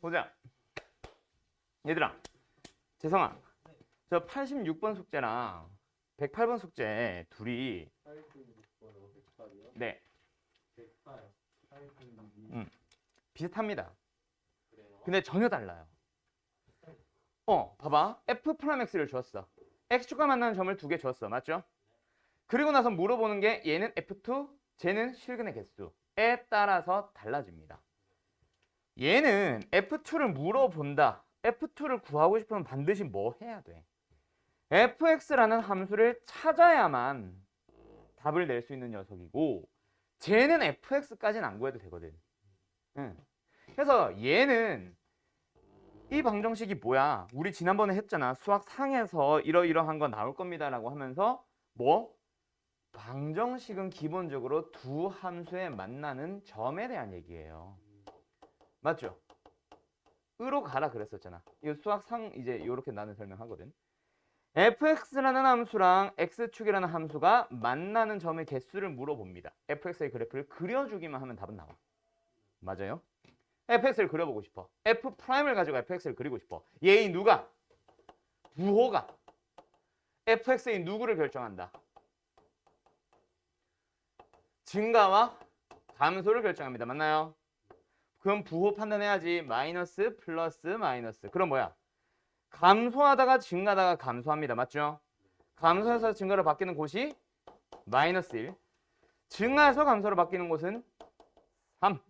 보자. 얘들아, 재성아, 저 86번 숙제랑 108번 숙제 둘이 86번하고 108이요? 네, 108, 86이 비슷합니다. 그래요? 근데 전혀 달라요. 봐봐. f 프라임 x를 줬어. x축과 만나는 점을 두 개 줬어. 맞죠? 그리고 나서 물어보는 게 얘는 f2, 쟤는 실근의 개수에 따라서 달라집니다. 얘는 f2를 물어본다. f2를 구하고 싶으면 반드시 뭐 해야 돼? fx라는 함수를 찾아야만 답을 낼 수 있는 녀석이고 쟤는 fx까지는 안 구해도 되거든. 응. 그래서 얘는 이 방정식이 뭐야? 우리 지난번에 했잖아. 수학 상에서 이러이러한 거 나올 겁니다라고 하면서 뭐? 방정식은 기본적으로 두 함수에 만나는 점에 대한 얘기예요. 맞죠? 으로 가라 그랬었잖아. 이거 수학 상 이제 이렇게 나는 설명하거든. fx라는 함수랑 x축이라는 함수가 만나는 점의 개수를 물어봅니다. fx의 그래프를 그려주기만 하면 답은 나와. 맞아요? fx를 그려보고 싶어. f'을 가지고 fx를 그리고 싶어. 얘의 누가? 부호가 fx의 누구를 결정한다? 증가와 감소를 결정합니다. 맞나요? 그럼 부호 판단해야지. 마이너스, 플러스, 마이너스. 그럼 뭐야? 감소하다가 증가하다가 감소합니다. 맞죠? 감소해서 증가로 바뀌는 곳이 마이너스 1. 증가해서 감소로 바뀌는 곳은 3.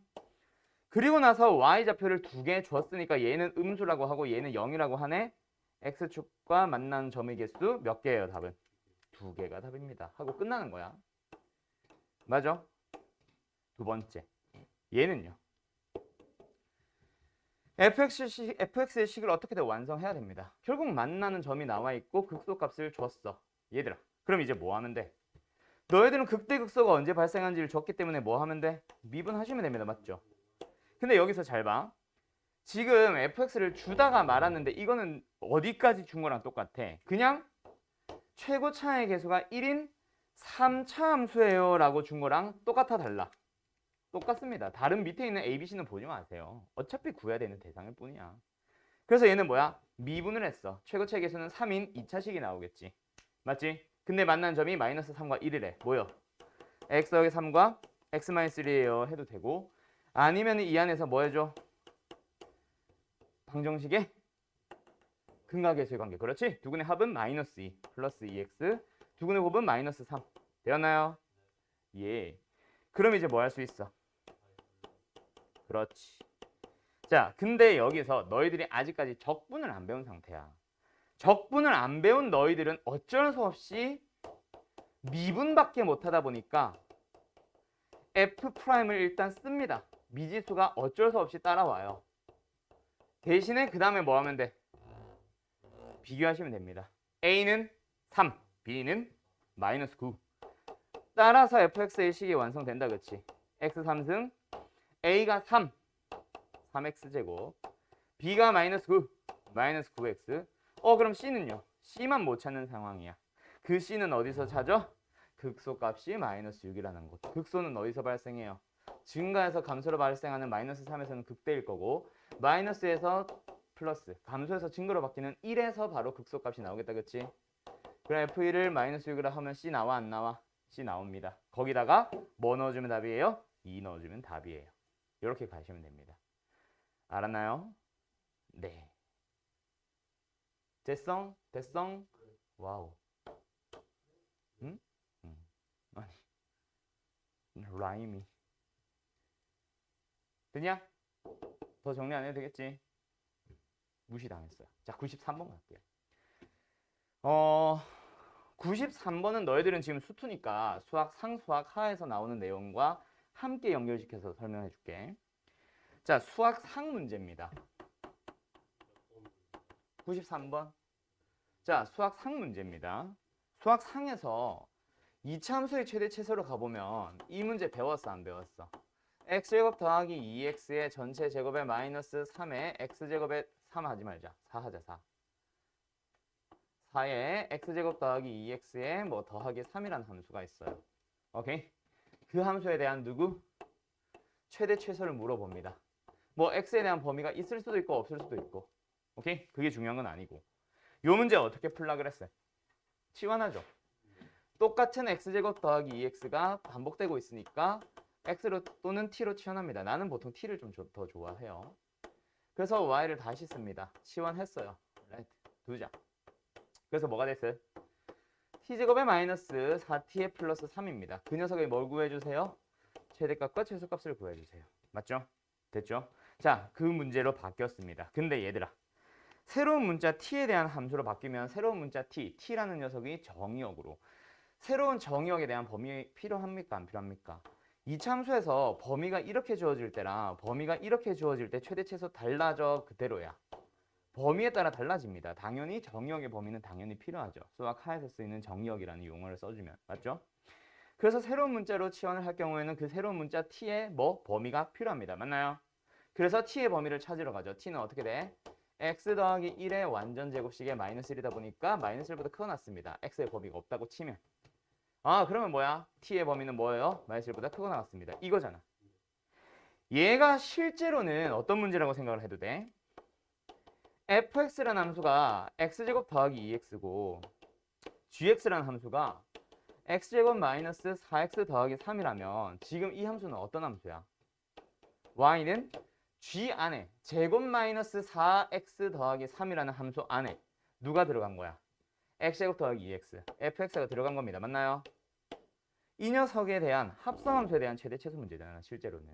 그리고 나서 y좌표를 두 개 줬으니까 얘는 음수라고 하고 얘는 0이라고 하네. x축과 만나는 점의 개수 몇 개예요? 답은? 두 개가 답입니다. 하고 끝나는 거야. 맞아? 두 번째. 얘는요. fx의 식을 어떻게든 완성해야 됩니다. 결국 만나는 점이 나와 있고 극소값을 줬어. 얘들아. 그럼 이제 뭐 하면 돼? 너희들은 극대극소가 언제 발생한지를 줬기 때문에 뭐 하면 돼? 미분하시면 됩니다. 맞죠? 근데 여기서 잘 봐. 지금 fx를 주다가 말았는데 이거는 어디까지 준 거랑 똑같아. 그냥 최고차의 개수가 1인 3차 함수예요 라고 준 거랑 똑같아 달라. 똑같습니다. 다른 밑에 있는 A, B, C는 보지 마세요. 어차피 구해야 되는 대상일 뿐이야. 그래서 얘는 뭐야? 미분을 했어. 최고차의 개수는 3인 2차식이 나오겠지. 맞지? 근데 만난 점이 마이너스 3과 1이래. 뭐요? x 더하기 3과 x-1이에요 해도 되고 아니면 이 안에서 뭐 해줘? 방정식의 근각계수의 관계. 그렇지? 두근의 합은 마이너스 2 플러스 2x 두근의 곱은 마이너스 3 되었나요? 예. 그럼 이제 뭐 할 수 있어? 그렇지. 자, 근데 여기서 너희들이 아직까지 적분을 안 배운 상태야. 적분을 안 배운 너희들은 어쩔 수 없이 미분밖에 못하다 보니까 F'을 일단 씁니다. 미지수가 어쩔 수 없이 따라와요. 대신에 그 다음에 뭐 하면 돼? 비교하시면 됩니다. A는 3, B는 마이너스 9. 따라서 fx의 식이 완성된다. 그치? x 3승 A가 3, 3x제곱 B가 마이너스 9, 마이너스 9x. 그럼 C는요? C만 못 찾는 상황이야. 그 C는 어디서 찾아? 극소값이 마이너스 6이라는 곳. 극소는 어디서 발생해요? 증가해서 감소로 발생하는 마이너스 3에서는 극대일 거고 마이너스에서 플러스, 감소해서 증가로 바뀌는 1에서 바로 극소값이 나오겠다. 그치? 그럼 F1을 마이너스 6이라 하면 C 나와 안 나와? C 나옵니다. 거기다가 뭐 넣어주면 답이에요? 2 넣어주면 답이에요. 이렇게 가시면 됩니다. 알았나요? 네. 됐성? 됐성? 와우. 응? 응. 아니, 라임이. 됐냐? 더 정리 안 해도 되겠지? 무시당했어요. 자, 93번 갈게요. 93번은 너희들은 지금 수투니까 수학 상, 수학 하에서 나오는 내용과 함께 연결시켜서 설명해 줄게. 자, 수학 상 문제입니다. 93번. 자, 수학 상 문제입니다. 수학 상에서 이차함수의 최대 최소로 가보면 이 문제 배웠어 안 배웠어? x제곱 더하기 2x의 전체 제곱에 마이너스 3에 x제곱에 3 하지 말자. 4 하자 4. 4에 x제곱 더하기 2x에 뭐 더하기 3이라는 함수가 있어요. 오케이? 그 함수에 대한 누구? 최대 최소를 물어봅니다. 뭐 x에 대한 범위가 있을 수도 있고 없을 수도 있고. 오케이? 그게 중요한 건 아니고. 요 문제 어떻게 풀라 그랬어요? 치환하죠. 똑같은 x제곱 더하기 2x가 반복되고 있으니까 x로 또는 t로 치환합니다. 나는 보통 t를 좀 더 좋아해요. 그래서 y를 다시 씁니다. 치환했어요. 두자. 그래서 뭐가 됐어요? t제곱에 마이너스 4t에 플러스 3입니다. 그 녀석의 뭘 구해주세요? 최대값과 최소값을 구해주세요. 맞죠? 됐죠? 자, 그 문제로 바뀌었습니다. 근데 얘들아, 새로운 문자 t에 대한 함수로 바뀌면 새로운 문자 t라는 녀석이 정의역으로 새로운 정의역에 대한 범위 필요합니까? 안 필요합니까? 이차 함수에서 범위가 이렇게 주어질 때랑 범위가 이렇게 주어질 때 최대 최소 달라져. 그대로야. 범위에 따라 달라집니다. 당연히 정의역의 범위는 당연히 필요하죠. 수학 하에서 쓰이는 정의역이라는 용어를 써주면. 맞죠? 그래서 새로운 문자로 치환을 할 경우에는 그 새로운 문자 t의 뭐 범위가 필요합니다. 맞나요? 그래서 t의 범위를 찾으러 가죠. t는 어떻게 돼? x 더하기 1의 완전 제곱식에 마이너스 1이다 보니까 마이너스 1보다 크고 났습니다. x의 범위가 없다고 치면. 아, 그러면 뭐야? t의 범위는 뭐예요? 마이너스 1보다 크고 나왔습니다. 이거잖아. 얘가 실제로는 어떤 문제라고 생각을 해도 돼? fx라는 함수가 x제곱 더하기 2x고 gx라는 함수가 x제곱 마이너스 4x 더하기 3이라면 지금 이 함수는 어떤 함수야? y는 g 안에 제곱 마이너스 4x 더하기 3이라는 함수 안에 누가 들어간 거야? x제곱 더하기 2x, fx가 들어간 겁니다. 맞나요? 이 녀석에 대한 합성함수에 대한 최대 최소 문제잖아, 실제로는.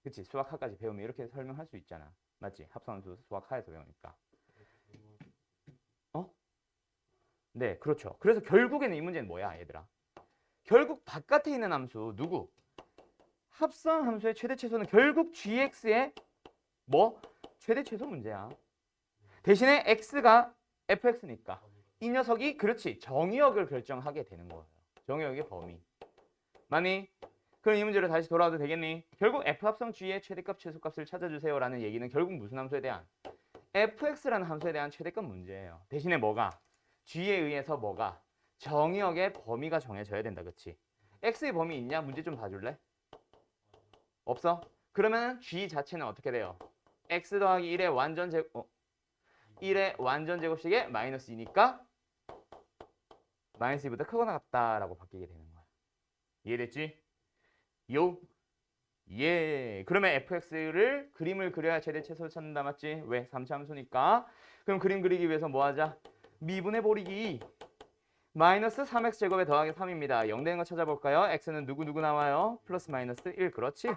그치? 수학하까지 배우면 이렇게 설명할 수 있잖아. 맞지? 합성함수 수학하에서 배우니까. 어? 네, 그렇죠. 그래서 결국에는 이 문제는 뭐야, 얘들아? 결국 바깥에 있는 함수, 누구? 합성함수의 최대 최소는 결국 gx의 뭐? 최대 최소 문제야. 대신에 x가 fx니까 이 녀석이 그렇지 정의역을 결정하게 되는 거예요. 정의역의 범위. 맞니? 그럼 이 문제로 다시 돌아와도 되겠니? 결국 f 합성 g의 최대값 최소값을 찾아주세요 라는 얘기는 결국 무슨 함수에 대한? fx라는 함수에 대한 최대값 문제예요. 대신에 뭐가? g에 의해서 뭐가? 정의역의 범위가 정해져야 된다. 그치? x의 범위 있냐? 문제 좀 봐줄래? 없어? 그러면 g 자체는 어떻게 돼요? x 더하기 1의 완전 제곱 1의 완전 제곱식에 마이너스 2니까 마이너스 2보다 크거나 같다라고 바뀌게 되는 거야. 이해됐지? 요? 예. 그러면 fx를 그림을 그려야 최대 최소를 찾는다. 맞지? 왜? 3차 함수니까. 그럼 그림 그리기 위해서 뭐 하자? 미분해 버리기. 마이너스 3x 제곱에 더하기 3입니다. 0 되는 거 찾아볼까요? x는 누구 나와요? 플러스 마이너스 1. 그렇지?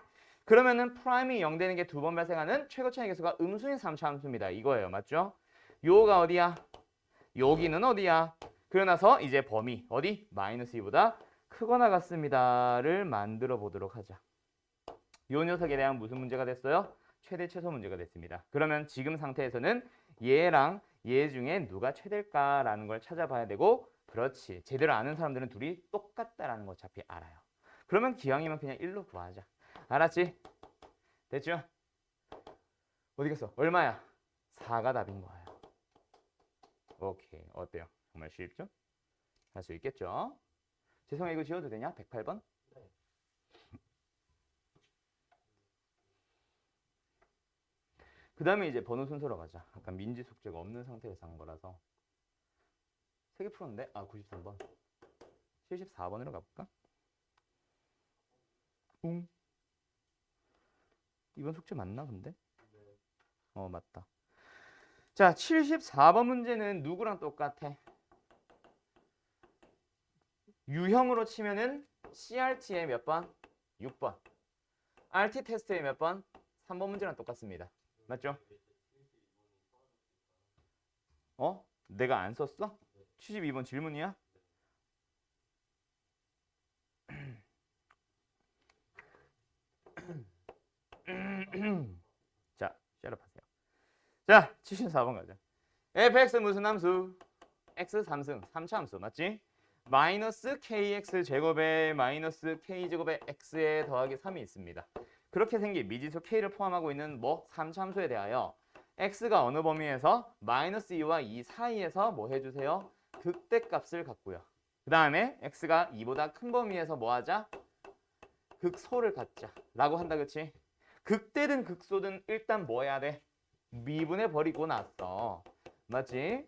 그러면은 프라임이 0 되는 게 두 번 발생하는 최고 차이 계수가 음수인 3차 함수입니다. 이거예요. 맞죠? 요가 어디야? 여기는 어디야? 그러고 나서 이제 범위 어디? 마이너스 2보다 크거나 같습니다를 만들어 보도록 하자. 요 녀석에 대한 무슨 문제가 됐어요? 최대 최소 문제가 됐습니다. 그러면 지금 상태에서는 얘랑 얘 중에 누가 최대일까라는 걸 찾아봐야 되고 그렇지. 제대로 아는 사람들은 둘이 똑같다라는 거 어차피 알아요. 그러면 기왕이면 그냥 1로 구하자. 알았지? 됐죠? 어디 갔어? 얼마야? 4가 답인 거예요. 오케이. 어때요? 정말 쉽죠? 할 수 있겠죠? 죄송해요. 이거 지워도 되냐? 108번? 그 다음에 이제 번호 순서로 가자. 아까 민지 숙제가 없는 상태에서 한 거라서 3개 풀었는데? 아, 93번. 74번으로 가볼까? 응. 이번 숙제 맞나 근데? 맞다. 자, 74번 문제는 누구랑 똑같아? 유형으로 치면은 CRT의 몇 번? 6번. RT 테스트의 몇 번? 3번 문제랑 똑같습니다. 맞죠? 내가 안 썼어? 72번 질문이야? 자, 셋업하세요. 자, 74번 가자. fx 무슨 함수? x 3승, 3차 함수 맞지? 마이너스 kx 제곱에 마이너스 k 제곱에 x에 더하기 3이 있습니다. 그렇게 생긴 미지수 k를 포함하고 있는 뭐 3차 함수에 대하여 x가 어느 범위에서 마이너스 2와 2 사이에서 뭐 해주세요? 극대값을 갖고요. 그 다음에 x가 2보다 큰 범위에서 뭐 하자? 극소를 갖자 라고 한다. 그치? 극대든 극소든 일단 뭐 해야 돼? 미분해 버리고 났어. 맞지?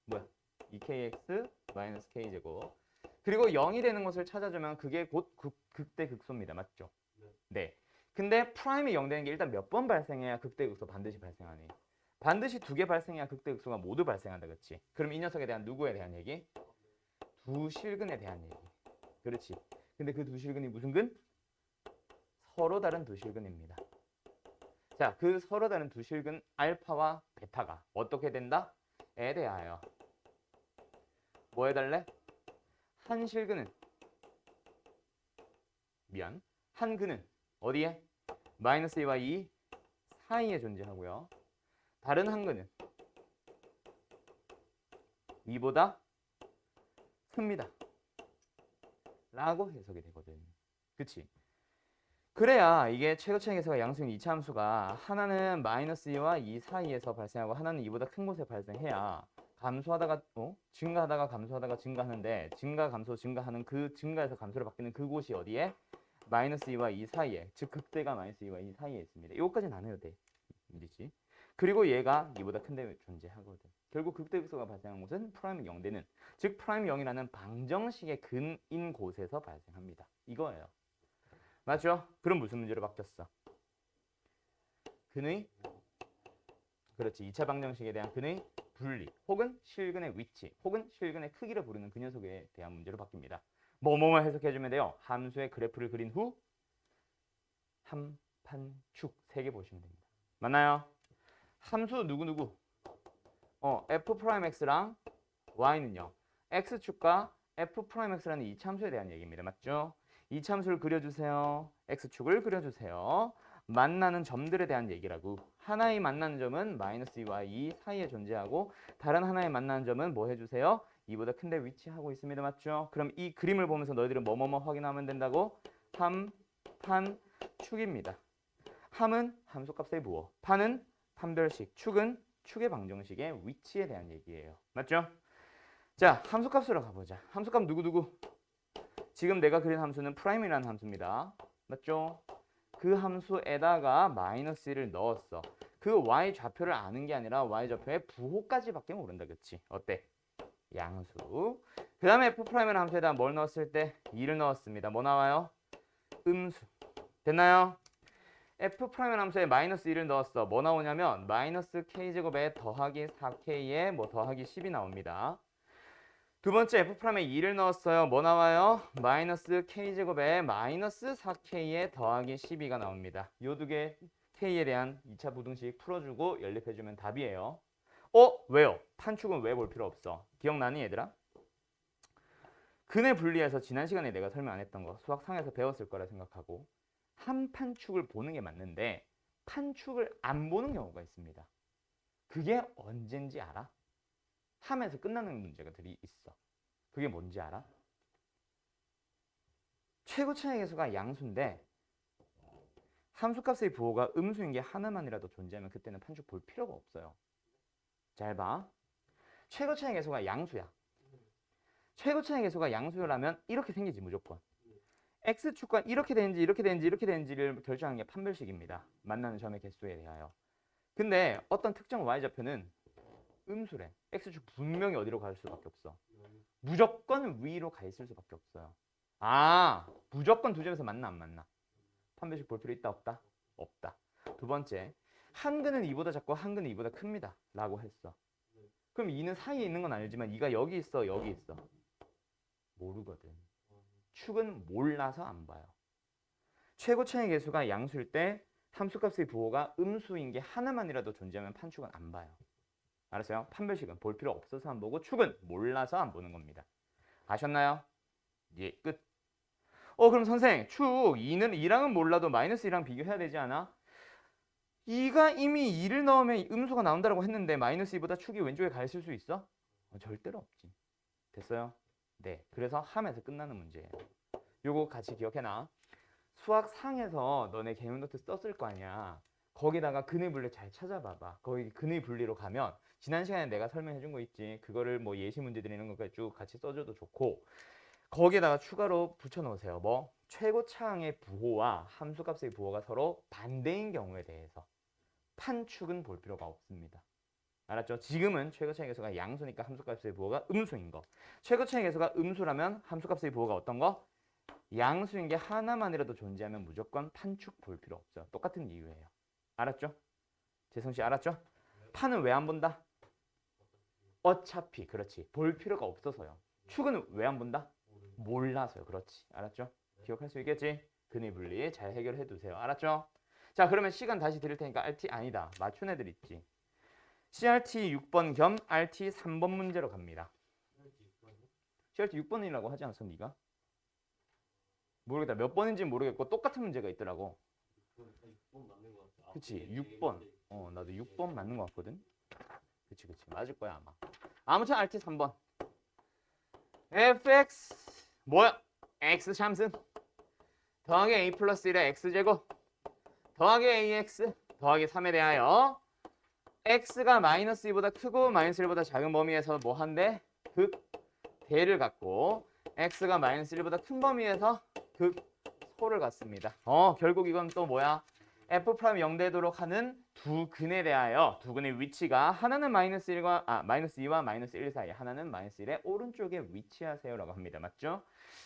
뭐야? 2kx 마이너스 k제곱. 그리고 0이 되는 것을 찾아주면 그게 곧 극대 극소입니다. 맞죠? 네. 근데 프라임이 0 되는 게 일단 몇 번 발생해야 극대 극소 반드시 발생하니? 반드시 2개 발생해야 극대 극소가 모두 발생한다. 그렇지? 그럼 이 녀석에 대한 누구에 대한 얘기? 두 실근에 대한 얘기. 그렇지. 근데 그 두 실근이 무슨 근? 서로 다른 두 실근입니다. 자, 그 서로 다른 두 실근 알파와 베타가 어떻게 된다? 에 대하여 뭐 해달래? 한 실근은 한 근은 어디에? 마이너스 2와 2 사이에 존재하고요. 다른 한 근은 2보다 큽니다. 라고 해석이 되거든. 그치? 그래야 이게 최고차의 계수가 양수인 이차함수가 하나는 마이너스 2와 2 사이에서 발생하고 하나는 2보다 큰 곳에 발생해야 감소하다가 증가하다가 감소하다가 증가하는데 증가 감소 증가하는 그 증가에서 감소로 바뀌는 그곳이 어디에? 마이너스 2와 2 사이에, 즉 극대가 마이너스 2와 2 사이에 있습니다. 이것까지는 안 해도 돼. 이지. 그리고 얘가 2보다 큰데 존재하거든. 결국 극대 극소가 발생한 곳은 프라임 0되는, 즉 프라임 0이라는 방정식의 근인 곳에서 발생합니다. 이거예요. 맞죠? 그럼 무슨 문제로 바뀌었어? 근의, 그렇지, 2차 방정식에 대한 근의 분리 혹은 실근의 위치 혹은 실근의 크기를 부르는 그 녀석에 대한 문제로 바뀝니다. 뭐뭐뭐 해석해주면 돼요. 함수의 그래프를 그린 후 함판축 3개 보시면 됩니다. 맞나요? 함수 누구누구? F'X랑 Y는요. X축과 F'X라는 이 참수에 대한 얘기입니다. 맞죠? 이 참수를 그려주세요. X축을 그려주세요. 만나는 점들에 대한 얘기라고. 하나의 만나는 점은 마이너스 2와 2 사이에 존재하고 다른 하나의 만나는 점은 뭐 해주세요? 2보다 큰데 위치하고 있습니다. 맞죠? 그럼 이 그림을 보면서 너희들은 뭐뭐뭐 확인하면 된다고? 함, 판, 축입니다. 함은 함수값의 부호, 판은 판별식, 축은 축의 방정식의 위치에 대한 얘기예요. 맞죠? 자, 함수값으로 가보자. 함수값 누구누구? 지금 내가 그린 함수는 프라임이라는 함수입니다. 맞죠? 그 함수에다가 마이너스 1을 넣었어. 그 y 좌표를 아는 게 아니라 y 좌표의 부호까지밖에 모른다. 그치? 어때? 양수. 그 다음에 F'이라는 함수에다 뭘 넣었을 때? 2를 넣었습니다. 뭐 나와요? 음수. 됐나요? F'이라는 함수에 마이너스 1을 넣었어. 뭐 나오냐면 마이너스 k제곱에 더하기 4k에 뭐 더하기 10이 나옵니다. 두 번째 F'에 2를 넣었어요. 뭐 나와요? 마이너스 k제곱에 마이너스 4k에 더하기 12가 나옵니다. 요 두 개 k에 대한 2차 부등식 풀어주고 연립해주면 답이에요. 왜요? 판축은 왜 볼 필요 없어? 기억나니 얘들아? 근의 분리해서 지난 시간에 내가 설명 안 했던 거 수학 상에서 배웠을 거라 생각하고 한 판축을 보는 게 맞는데 판축을 안 보는 경우가 있습니다. 그게 언젠지 알아? 함에서 끝나는 문제가들이 있어. 그게 뭔지 알아? 최고차의 계수가 양수인데 함수값의 부호가 음수인 게 하나만이라도 존재하면 그때는 판축 볼 필요가 없어요. 잘 봐. 최고차의 계수가 양수야. 최고차의 계수가 양수라면 이렇게 생기지 무조건. x축과 이렇게 되는지 이렇게 되는지 이렇게 되는지를 결정하는 게 판별식입니다. 만나는 점의 개수에 대하여. 근데 어떤 특정 y좌표는 음수래. x축 분명히 어디로 갈 수밖에 없어. 무조건 위로 가 있을 수밖에 없어요. 무조건 두 점에서 만나 안 만나? 판별식 볼 필요 있다 없다? 없다. 두 번째, 한 근은 2보다 작고 한 근은 2보다 큽니다. 라고 했어. 그럼 2는 사이에 있는 건 알지만 2가 여기 있어 여기 있어? 모르거든. 축은 몰라서 안 봐요. 최고차의 계수가 양수일 때 함수값의 부호가 음수인 게 하나만이라도 존재하면 판축은 안 봐요. 알았어요? 판별식은 볼 필요 없어서 안 보고 축은 몰라서 안 보는 겁니다. 아셨나요? 예, 끝. 그럼 선생, 축 2랑은 몰라도 마이너스 2랑 비교해야 되지 않아? 2가 이미 2를 넣으면 음수가 나온다고 했는데 마이너스 2보다 축이 왼쪽에 가 있을 수 있어? 절대로 없지. 됐어요? 네, 그래서 함에서 끝나는 문제예요. 요거 같이 기억해놔. 수학 상에서 너네 개념 노트 썼을 거 아니야. 거기다가 근의 분리 잘 찾아봐봐. 거기 근의 분리로 가면 지난 시간에 내가 설명해 준 거 있지. 그거를 뭐 예시 문제 드리는 거까지 쭉 같이 써줘도 좋고 거기에다가 추가로 붙여놓으세요. 뭐? 최고차항의 부호와 함수값의 부호가 서로 반대인 경우에 대해서 판축은 볼 필요가 없습니다. 알았죠? 지금은 최고차항의 계수가 양수니까 함수값의 부호가 음수인 거. 최고차항의 계수가 음수라면 함수값의 부호가 어떤 거? 양수인 게 하나만이라도 존재하면 무조건 판축 볼 필요 없어요. 똑같은 이유예요. 알았죠? 재성 씨 알았죠? 판은 왜 안 본다? 어차피 그렇지. 볼 필요가 없어서요. 축은 왜 안 본다? 몰라서요. 그렇지. 알았죠? 기억할 수 있겠지? 근의 분리 잘 해결해 두세요. 알았죠? 자, 그러면 시간 다시 드릴 테니까 RT 아니다. 맞춘 애들 있지. CRT 6번 겸 RT 3번 문제로 갑니다. CRT 6번이라고 하지 않았어, 네가? 모르겠다. 몇 번인지 모르겠고 똑같은 문제가 있더라고. 그치? 6번. 나도 6번 맞는 것 같거든. 그치. 맞을 거야, 아마. 아무튼 RT 3번. fx 뭐야? x 참승 더하기 a 플러스 1의 x제곱 더하기 ax 더하기 3에 대하여 x가 마이너스 2보다 크고 마이너스 1보다 작은 범위에서 뭐 한대? 극대를 갖고 x가 마이너스 1보다 큰 범위에서 극소를 갖습니다. 결국 이건 또 뭐야? f' 0되도록 하는 두 근에 대하여 두 근의 위치가 하나는 마이너스 2와 마이너스 1 사이, 하나는 마이너스 1의 오른쪽에 위치하세요라고 합니다. 맞죠?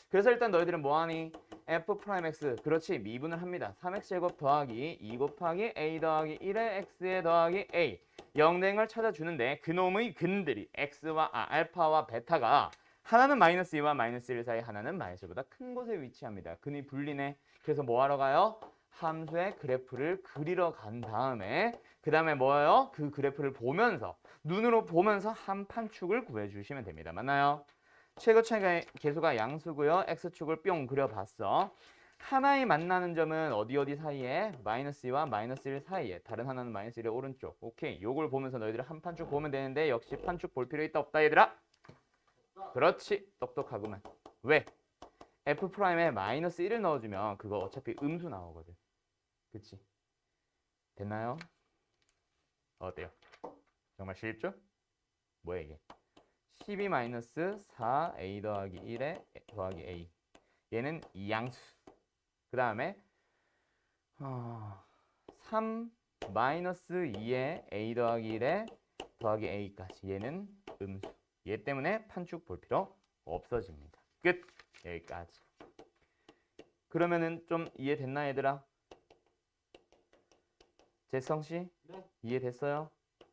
그래서 일단 너희들은 뭐하니? f'x 그렇지 미분을 합니다. 3x제곱 더하기 2 곱하기 a 더하기 1의 x에 더하기 a 0된 걸 찾아주는데 그놈의 근들이 알파와 베타가 하나는 마이너스 2와 마이너스 1 사이, 하나는 마이너스 1보다 큰 곳에 위치합니다. 근이 분리네. 그래서 뭐 하러 가요? 함수의 그래프를 그리러 간 다음에 그 다음에 뭐예요? 그 그래프를 보면서 눈으로 보면서 한 판축을 구해주시면 됩니다. 맞나요? 최고차의 계수가 양수고요. x축을 뿅 그려봤어. 하나의 만나는 점은 어디 사이에? 마이너스 2와 마이너스 1 사이에. 다른 하나는 마이너스 1의 오른쪽. 오케이. 요걸 보면서 너희들 한 판축 보면 되는데 역시 판축 볼 필요 있다 없다 얘들아? 그렇지. 똑똑하구만. 왜? f'에 마이너스 1을 넣어주면 그거 어차피 음수 나오거든. 그치? 됐나요? 어때요? 정말 쉽죠? 뭐야 이게? 12-4a 더하기 1에 더하기 a. 얘는 양수. 그 다음에 3-2에 a 더하기 1에 더하기 a까지. 얘는 음수. 얘 때문에 판축 볼 필요 없어집니다. 끝. 여기까지. 그러면은 좀 이해됐나 얘들아? 재성 씨? 네. 이해됐어요?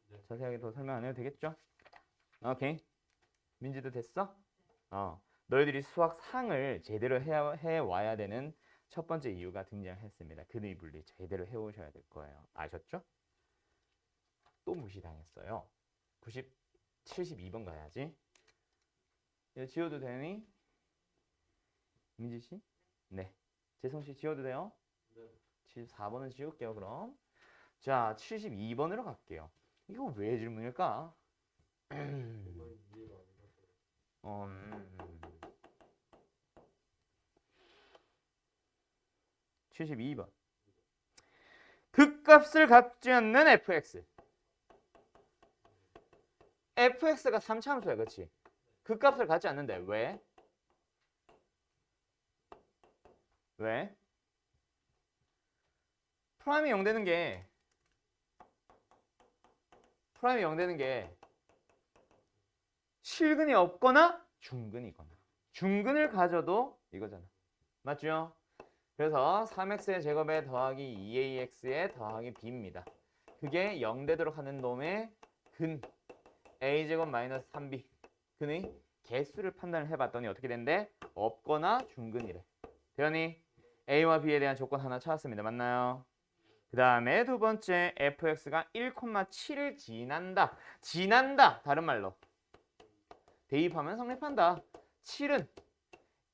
네. 자세하게 더 설명 안 해도 되겠죠? 오케이. 민지도 됐어? 너희들이 수학 상을 제대로 해와야 되는 첫 번째 이유가 등장했습니다. 근의 분리 제대로 해오셔야 될 거예요. 아셨죠? 또 무시당했어요. 72번 가야지. 이거 지워도 되니? 민지 씨? 네. 재성 씨 지워도 돼요? 네. 74번은 지울게요, 그럼. 자, 72번으로 갈게요. 이거 왜 질문일까? 72번. 극값을 갖지 않는 fx. fx가 3차함수야, 그렇지? 극값을 갖지 않는데 왜? 왜? 프라임이 0 되는 게 실근이 없거나 중근이거나. 중근을 가져도 이거잖아. 맞죠? 그래서 3x의 제곱에 더하기 2ax에 더하기 b입니다. 그게 0 되도록 하는 놈의 근 a제곱 마이너스 3b. 근의 개수를 판단을 해봤더니 어떻게 된대? 없거나 중근이래. 되니 a와 b에 대한 조건 하나 찾았습니다. 맞나요? 그 다음에 두 번째 fx가 1,7을 지난다. 다른 말로 대입하면 성립한다. 7은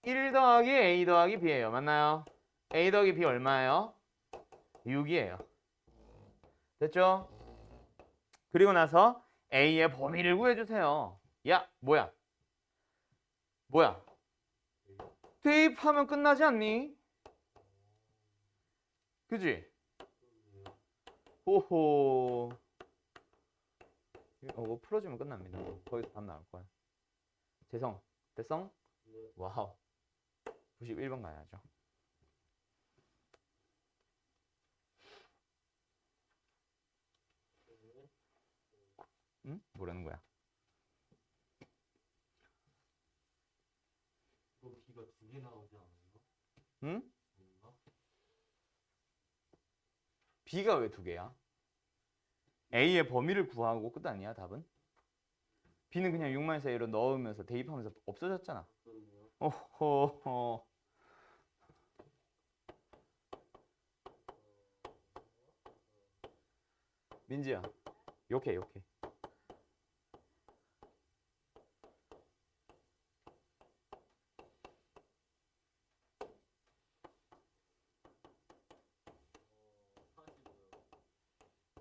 1 더하기 a 더하기 b예요. 맞나요? a 더하기 b 얼마예요? 6이에요. 됐죠? 그리고 나서 a의 범위를 구해주세요. 야, 뭐야? 대입하면 끝나지 않니? 그지? 호호. 이거 풀어주면 끝납니다. 거기서 답 나올 거야. 재성, 됐성? 와우. 91번 가야죠. 응? 뭐라는 거야? 이거 B가 2개 나오지 않아요? 응? 뭔가? B가 왜 2개야? A의 범위를 구하고 끝 아니야 답은? B는 그냥 6-A로 넣으면서 대입하면서 없어졌잖아. 그렇네요. 오호호. 민지야, 욕해.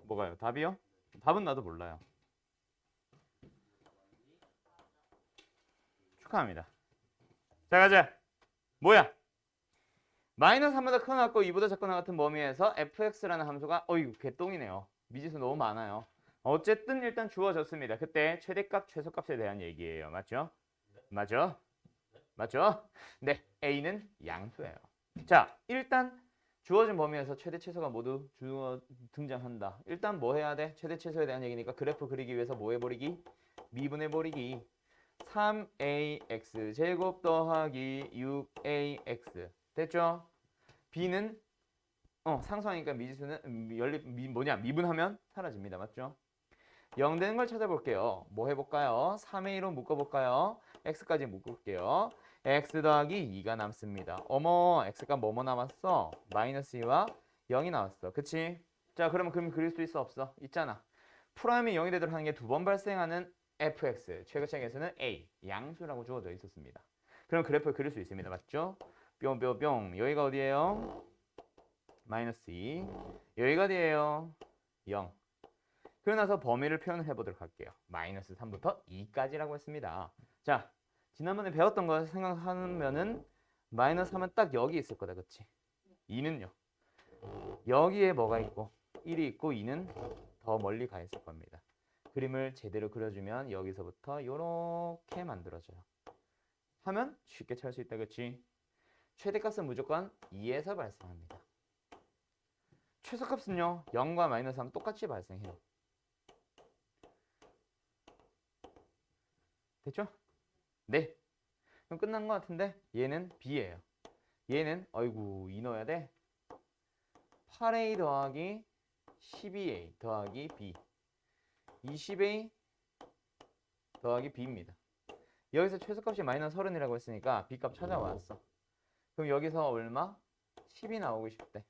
뭐가요? 답이요? 답은 나도 몰라요. 축하합니다. 자, 가자. 뭐야? 마이너스 3보다 큰 거 같고 2보다 작거나 같은 범위에서 fx라는 함수가 이거 개똥이네요. 미지수 너무 많아요. 어쨌든 일단 주어졌습니다. 그때 최대값, 최소값에 대한 얘기예요. 맞죠? 맞죠? 맞죠? 네, a는 양수예요. 자, 일단 주어진 범위에서 최대, 최소가 모두 등장한다. 일단 뭐 해야 돼? 최대, 최소에 대한 얘기니까 그래프 그리기 위해서 뭐 해버리기? 미분해버리기. 3ax 제곱 더하기 6ax 됐죠? b는 상수하니까 미지수는 미분하면 사라집니다. 맞죠? 0 되는 걸 찾아볼게요. 뭐 해볼까요? 3a로 묶어볼까요? x까지 묶을게요. x 더하기 2가 남습니다. 어머, x가 뭐뭐 남았어? 마이너스 2와 0이 나왔어. 그치? 자, 그러면 그림 그릴 수 있어? 없어? 있잖아. 프라임이 0이 되도록 하는 게 2번 발생하는 fx, 최고층에서는 a, 양수라고 주어져 있었습니다. 그럼 그래프를 그릴 수 있습니다. 맞죠? 뿅뿅뿅. 여기가 어디예요? 마이너스 2. 여기가 어디예요? 0. 그러고 나서 범위를 표현을 해보도록 할게요. 마이너스 3부터 2까지라고 했습니다. 자, 지난번에 배웠던 거 생각하면은 마이너스 3은 딱 여기 있을 거다. 그치? 2는요. 여기에 뭐가 있고 1이 있고 2는 더 멀리 가 있을 겁니다. 그림을 제대로 그려주면 여기서부터 이렇게 만들어져요. 하면 쉽게 찾을 수 있다. 그치? 최대값은 무조건 2에서 발생합니다. 최소값은요. 0과 마이너스 3 똑같이 발생해요. 됐죠? 네. 그럼 끝난 것 같은데 얘는 B예요. 얘는 어이구 2 넣어야 돼. 8A 더하기 12A 더하기 B 20A 더하기 B입니다. 여기서 최소값이 마이너스 30이라고 했으니까 B값 찾아왔어. 그럼 여기서 얼마? 10이 나오고 싶대.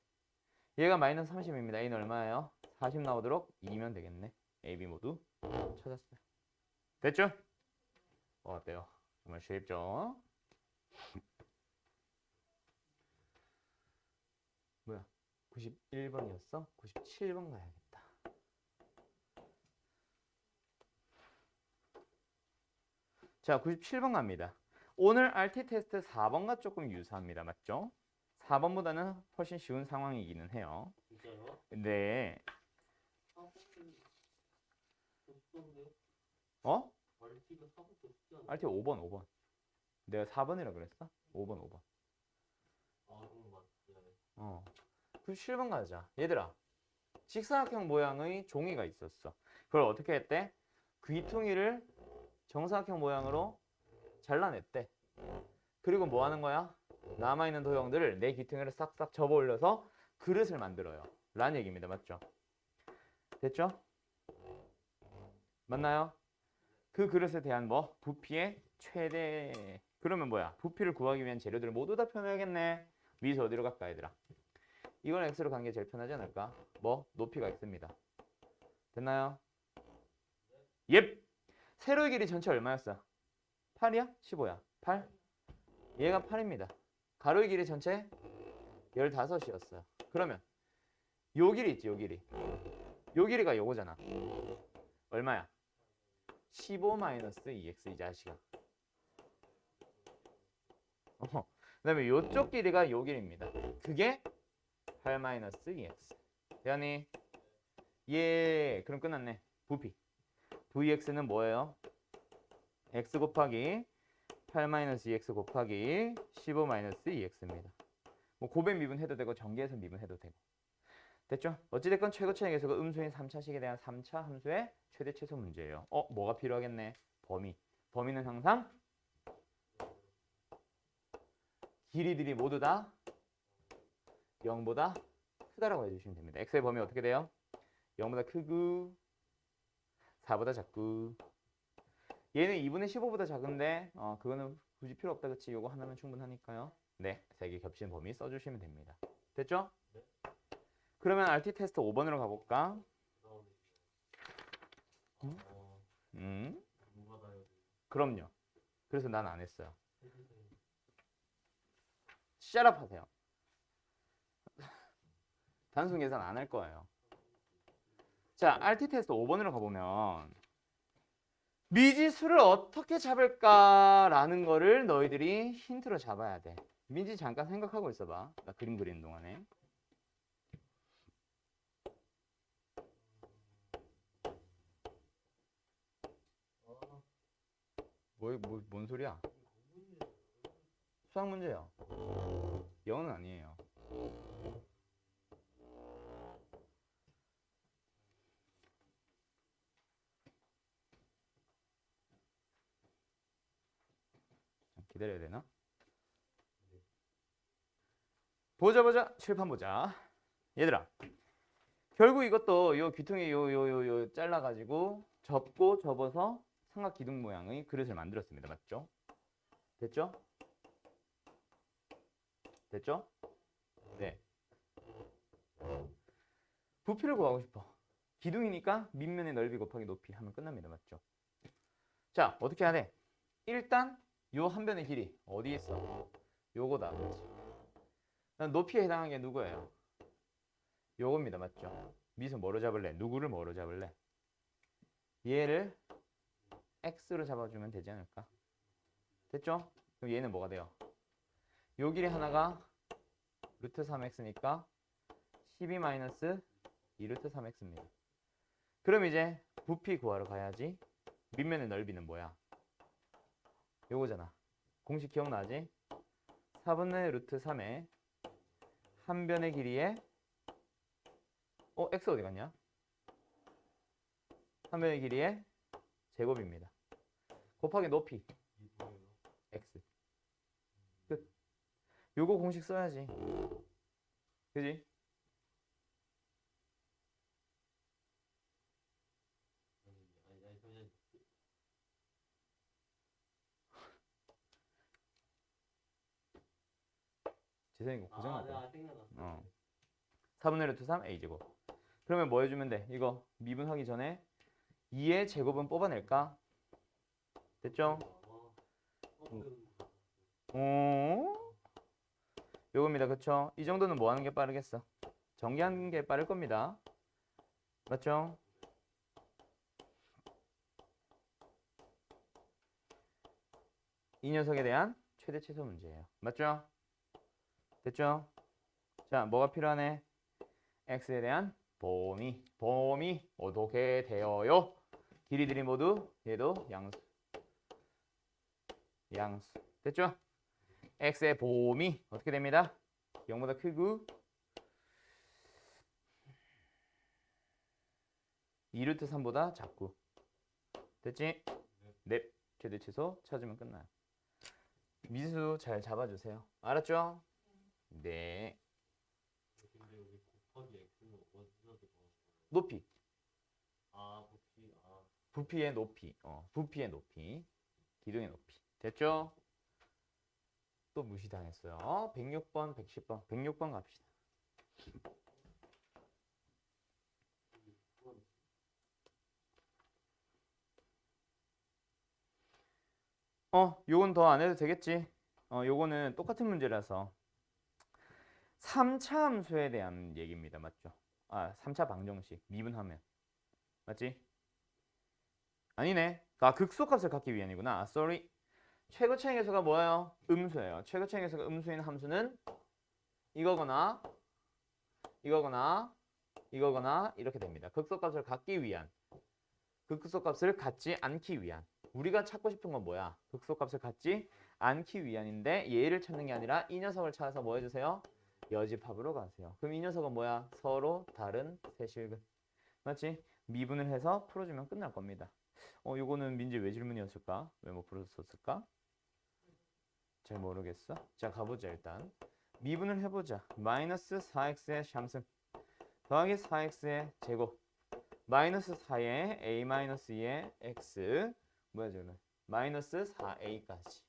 얘가 마이너스 30입니다. A는 얼마예요? 40 나오도록 2면 되겠네. A, B 모두 찾았어요. 됐죠? 어때요? 정말 쉽죠? 뭐야? 91번이었어? 97번 가야겠다. 자, 97번 갑니다. 오늘 RT 테스트 4번과 조금 유사합니다. 맞죠? 4번보다는 훨씬 쉬운 상황이기는 해요. 진짜요? 네. 없던데? 어? RT가 4부터 쉽지 않아? RT 5번. 내가 4번이라 그랬어? 5번. 아, 맞지. 97번 가자. 얘들아. 직사각형 모양의 종이가 있었어. 그걸 어떻게 했대? 귀퉁이를 정사각형 모양으로 잘라냈대. 그리고 뭐 하는 거야? 남아있는 도형들을 내 귀퉁이를 싹싹 접어 올려서 그릇을 만들어요. 라는 얘기입니다. 맞죠? 됐죠? 맞나요? 그 그릇에 대한 부피의 최대. 그러면 뭐야? 부피를 구하기 위한 재료들을 모두 다 표현해야겠네. 위에서 어디로 갈까 얘들아? 이걸 x로 간 게 제일 편하지 않을까? 높이가 x입니다. 됐나요? 예. 세로의 길이 전체 얼마였어? 8이야? 15야? 8? 얘가 8입니다. 가로의 길이 전체 15이었어요. 그러면 요 길이 있지, 요 길이. 요 길이가 요거잖아. 얼마야? 15-2x 이 자식아. 그다음에 요쪽 길이가 요 길입니다. 그게 8-2x. 대안이 예, 그럼 끝났네. 부피. vx는 뭐예요? x 곱하기 8-2x 곱하기 15-2x입니다. 뭐 고배 미분해도 되고 전개해서 미분해도 되고. 됐죠? 어찌됐건 최고차의 계수가 음수인 3차식에 대한 3차 함수의 최대 최소 문제예요. 뭐가 필요하겠네? 범위. 범위는 항상 길이들이 모두 다 0보다 크다라고 해주시면 됩니다. x의 범위 어떻게 돼요? 0보다 크고 4보다 작고. 얘는 2분의 15보다 작은데 그거는 굳이 필요 없다. 그치? 요거 하나면 충분하니까요. 네, 3개 겹치는 범위 써주시면 됩니다. 됐죠? 그러면 RT 테스트 5번으로 가볼까? 그럼요. 그래서 난 안 했어요. 샷업 하세요. 단순 계산 안 할 거예요. 자, RT 테스트 5번으로 가보면 미지수를 어떻게 잡을까라는 거를 너희들이 힌트로 잡아야 돼. 민지 잠깐 생각하고 있어봐. 나 그림 그리는 동안에. 뭔 소리야? 수학 문제요. 영어는 아니에요. 기다려야 되나? 보자. 칠판 보자. 얘들아. 결국 이것도 요 귀퉁이 요 잘라가지고 접고 접어서 삼각 기둥 모양의 그릇을 만들었습니다. 맞죠? 됐죠? 됐죠? 네. 부피를 구하고 싶어. 기둥이니까 밑면의 넓이 곱하기 높이 하면 끝납니다. 맞죠? 자, 어떻게 해야 돼? 일단 요 한 변의 길이 어디 있어? 요거다. 그렇지? 높이에 해당하는 게 누구예요? 요겁니다. 맞죠? 미수 뭐로 잡을래? 누구를 뭐로 잡을래? 얘를 x로 잡아주면 되지 않을까? 됐죠? 그럼 얘는 뭐가 돼요? 요 길이 하나가 루트 3x니까 12 마이너스 2 루트 3x입니다. 그럼 이제 부피 구하러 가야지. 밑면의 넓이는 뭐야? 요거잖아. 공식 기억나지? 4분의 루트 3의 한 변의 길이에 x 어디 갔냐? 한 변의 길이에 제곱입니다. 곱하기 높이 x. 끝. 요거 공식 써야지. 그지? 재생이 이거 고장났다. 4분의 루트 3 a제곱. 그러면 뭐 해주면 돼? 이거 미분하기 전에 2의 제곱은 뽑아낼까? 됐죠? 요겁니다. 그쵸? 이 정도는 뭐 하는 게 빠르겠어? 전개하는 게 빠를 겁니다. 맞죠? 이 녀석에 대한 최대 최소 문제예요. 맞죠? 됐죠? 자, 뭐가 필요하네? x에 대한 범위 어떻게 되어요? 길이들이 모두 얘도 양수. 됐죠? x의 범위 어떻게 됩니다? 0보다 크고 2루트 3보다 작고. 됐지? 네. 최대 최소 찾으면 끝나요. 미수 잘 잡아주세요. 알았죠? 네. 높이. 부피의 높이. 부피의 높이. 기둥의 높이. 됐죠? 또 무시당했어요. 106번, 110번. 106번 갑시다. 요건 더 안 해도 되겠지? 요거는 똑같은 문제라서 3차 함수에 대한 얘기입니다. 맞죠? 3차 방정식 미분하면 맞지? 아니네. 극소값을 갖기 위한이구나. sorry. 최고차의 계수가 뭐예요? 음수예요. 최고차의 계수가 음수인 함수는 이거거나 이렇게 됩니다. 극소값을 갖기 위한. 극소값을 갖지 않기 위한. 우리가 찾고 싶은 건 뭐야? 극소값을 갖지 않기 위함인데 얘를 찾는 게 아니라 이 녀석을 찾아서 뭐 해주세요? 여집합으로 가세요. 그럼 이 녀석은 뭐야? 서로 다른 세실근. 맞지? 미분을 해서 풀어주면 끝날 겁니다. 요거는 민지 왜 질문이었을까? 왜 못 풀었었을까? 잘 모르겠어. 자, 가보자 일단. 미분을 해보자. 마이너스 4x의 샴승 더하기 4x의 제곱 마이너스 4의 a 마이너스 2의 x 뭐야 저는 마이너스 4a까지.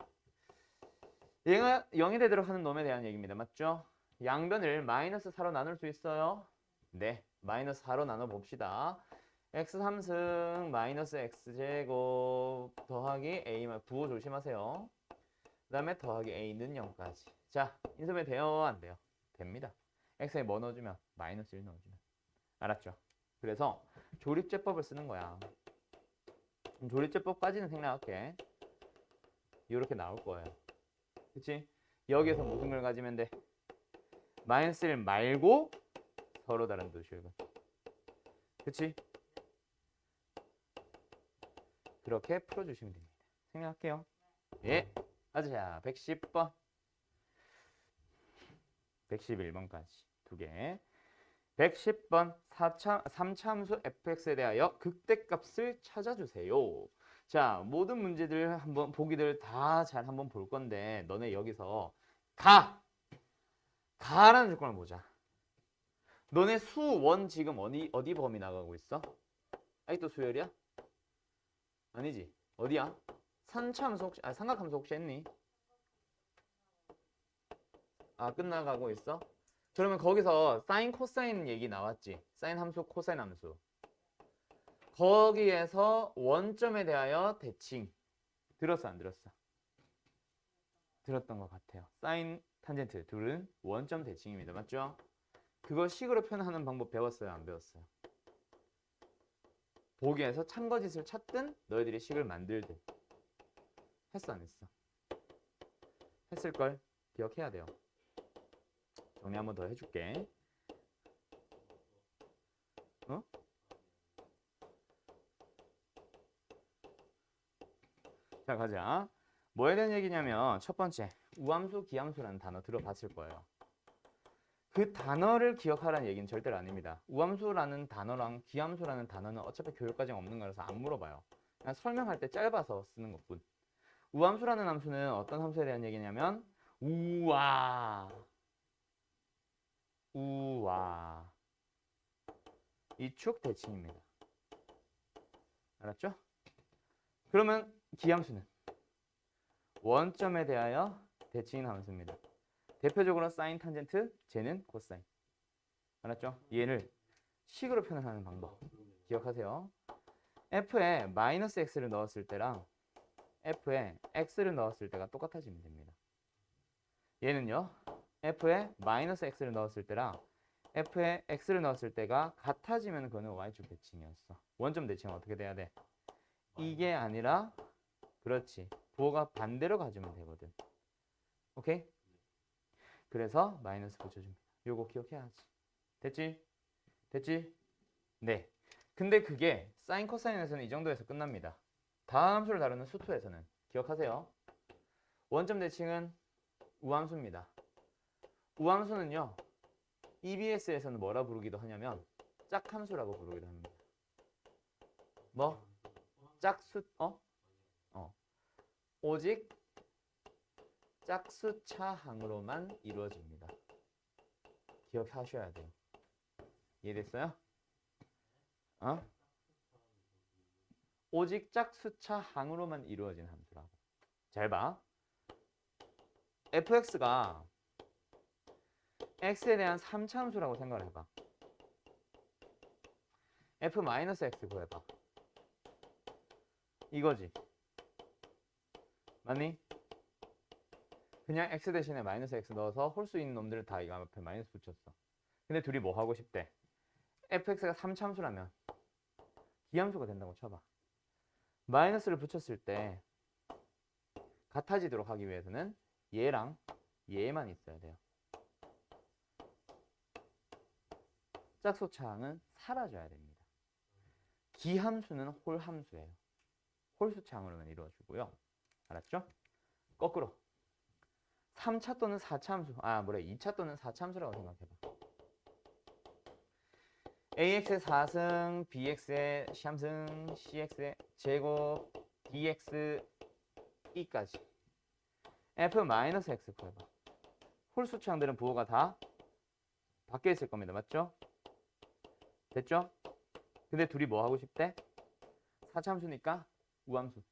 얘가 0이 되도록 하는 놈에 대한 얘기입니다. 맞죠? 양변을 마이너스 4로 나눌 수 있어요? 네, 마이너스 4로 나눠봅시다. x 3승 마이너스 x제곱 더하기 a 부호 조심하세요. 그 다음에 더하기 a는 0까지. 자, 인수분해 돼요? 안 돼요? 됩니다. x에 뭐 넣어주면? 마이너스 1 넣어주면. 알았죠? 그래서 조립제법을 쓰는 거야. 조립제법까지는 생략할게. 이렇게 나올 거예요. 그치? 여기에서 무슨 걸 가지면 돼? 마이너스 1 말고 서로 다른 두 실근. 그치? 그렇게 풀어주시면 됩니다. 생략할게요. 예. 가자. 110번. 111번까지 두 개. 110번 3차함수 fx에 대하여 극대값을 찾아주세요. 자, 모든 문제들 한번 보기들 다 잘 한번 볼 건데 너네 여기서 가라는 조건을 보자. 너네 수원 지금 어디 범위 나가고 있어? 아직도 수열이야? 아니지. 어디야? 삼차함수 혹시 삼각함수 혹시 했니? 끝나가고 있어? 그러면 거기서 사인 코사인 얘기 나왔지. 사인 함수 코사인 함수. 거기에서 원점에 대하여 대칭 들었어 안 들었어? 들었던 것 같아요. 사인 탄젠트 둘은 원점 대칭입니다. 맞죠? 그거 식으로 표현하는 방법 배웠어요 안 배웠어요? 보기에서 참거짓을 찾든 너희들이 식을 만들든 했어 안 했어? 했을걸? 기억해야 돼요. 정리 한번 더 해줄게. 어? 자, 가자. 뭐에 대한 얘기냐면 첫 번째, 우함수, 기함수라는 단어 들어봤을 거예요. 그 단어를 기억하라는 얘기는 절대로 아닙니다. 우함수라는 단어랑 기함수라는 단어는 어차피 교육과정 없는 거라서 안 물어봐요. 그냥 설명할 때 짧아서 쓰는 것뿐. 우함수라는 함수는 어떤 함수에 대한 얘기냐면 우와 이축 대칭입니다. 알았죠? 그러면 기함수는 원점에 대하여 대칭인 함수입니다. 대표적으로 사인 탄젠트, 쟤는 코사인. 알았죠? 얘를 식으로 표현하는 방법 기억하세요. f에 마이너스 x를 넣었을 때랑 f에 x를 넣었을 때가 똑같아지면 됩니다. 얘는요. f에 마이너스 x를 넣었을 때랑 f에 x를 넣었을 때가 같아지면 그거는 y축 대칭이었어. 원점 대칭은 어떻게 돼야 돼? 이게 아니라 그렇지. 부호가 반대로 가주면 되거든. 오케이? 그래서 마이너스 붙여줍니다. 요거 기억해야지. 됐지? 됐지? 네. 근데 그게 사인 코사인에서는 이 정도에서 끝납니다. 다음 함수를 다루는 수투에서는 기억하세요. 원점 대칭은 우함수입니다. 우함수는요. EBS에서는 뭐라 부르기도 하냐면 짝함수라고 부르기도 합니다. 뭐? 짝수 오직 짝수차항으로만 이루어집니다. 기억하셔야 돼요. 이해됐어요? 오직 짝수차항으로만 이루어진 함수라고. 잘 봐. fx가 x에 대한 3차 함수라고 생각을 해봐. f-x 구해봐. 이거지. 맞니? 그냥 x 대신에 마이너스 x 넣어서 홀수 있는 놈들을 다 이거 앞에 마이너스 붙였어. 근데 둘이 뭐 하고 싶대? fx가 3참수라면 기함수가 된다고 쳐봐. 마이너스를 붙였을 때 같아지도록 하기 위해서는 얘랑 얘만 있어야 돼요. 짝수차항은 사라져야 됩니다. 기함수는 홀함수예요. 홀수차항으로만 이루어지고요. 알았죠? 거꾸로 3차 또는 4차 함수 2차 또는 4차 함수라고 생각해봐. ax의 4승, bx의 3승, cx의 제곱, dx e까지 f-x 구해봐. 홀수차항들은 부호가 다 바뀌어 있을 겁니다. 맞죠? 됐죠? 근데 둘이 뭐 하고 싶대? 4차 함수니까 우함수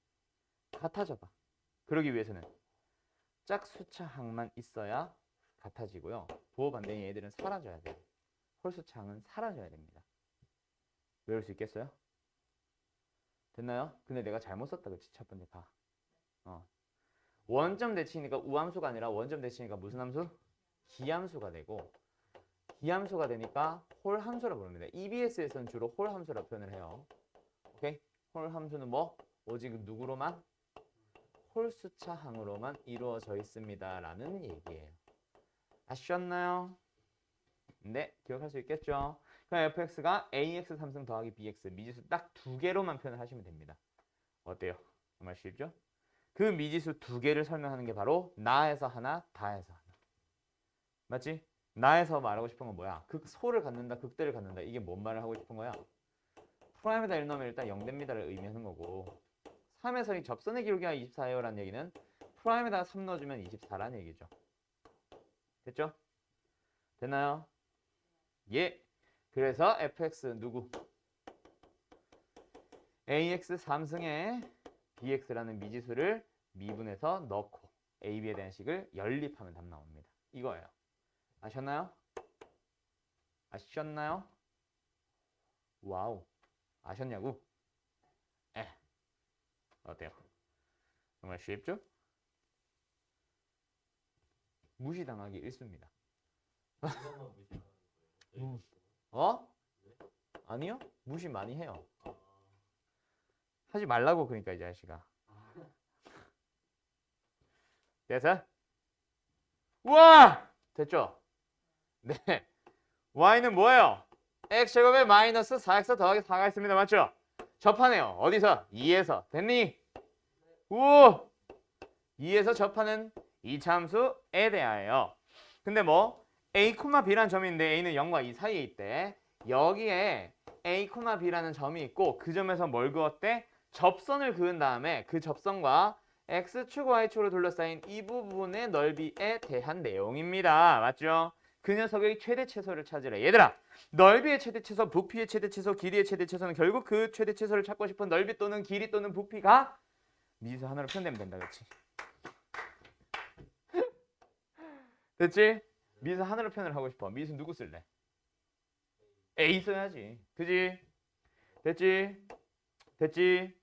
같아져봐. 그러기 위해서는 짝수차항만 있어야 같아지고요. 부호 반대인 얘들은 사라져야 돼요. 홀수차항은 사라져야 됩니다. 외울 수 있겠어요? 됐나요? 근데 내가 잘못 썼다 그치? 첫 번째 가. 원점 대칭이니까 우함수가 아니라 원점 대칭이니까 무슨 함수? 기함수가 되고 기함수가 되니까 홀함수라 부릅니다. EBS에서는 주로 홀함수라 표현을 해요. 오케이? 홀함수는 뭐? 오직 누구로만? 홀수차항으로만 이루어져 있습니다. 라는 얘기예요. 아셨나요? 네, 기억할 수 있겠죠? 그럼 fx가 ax 3승 더하기 bx 미지수 딱 두 개로만 표현을 하시면 됩니다. 어때요? 정말 쉽죠? 그 미지수 두 개를 설명하는 게 바로 나에서 하나, 다에서 하나. 맞지? 나에서 말하고 싶은 건 뭐야? 극소를 갖는다, 극대를 갖는다. 이게 뭔 말을 하고 싶은 거야? 프라임에다 1 넣으면 일단 0됩니다를 의미하는 거고 3에서 이 접선의 기울기가 24예요 라는 얘기는 프라임에다가 3 넣어주면 24라는 얘기죠. 됐죠? 됐나요? 예. 그래서 fx 누구? ax 3승에 bx라는 미지수를 미분해서 넣고 ab에 대한 식을 연립하면 답 나옵니다. 이거예요. 아셨나요? 아셨나요? 와우. 아셨냐고? 어때요? 정말 쉽죠? 무시당하기 일쑤입니다. 이것만 무시하는 거예요. 어? 아니요? 무시 많이 해요. 하지 말라고 그러니까 이 자식아. 됐어? 우와! 됐죠? 네. y는 뭐예요? x제곱에 마이너스 4x 더하기 4가 있습니다. 맞죠? 접하네요. 어디서? 2에서. 됐니? 우! 2에서 접하는 이차함수에 대하여. 근데 뭐 a, b라는 점이 있는데 a는 0과 2 사이에 있대. 여기에 a, b라는 점이 있고 그 점에서 뭘 그었대? 접선을 그은 다음에 그 접선과 x축, y축으로 둘러싸인 이 부분의 넓이에 대한 내용입니다. 맞죠? 그 녀석의 최대 최소를 찾으래. 얘들아, 넓이의 최대 최소, 부피의 최대 최소, 길이의 최대 최소는 결국 그 최대 최소를 찾고 싶은 넓이 또는 길이 또는 부피가 미지수 하나로 표현되면 된다. 그렇지? 됐지? 미지수 하나로 표현을 하고 싶어. 미지수 누구 쓸래? A 써야지. 그지? 됐지? 됐지?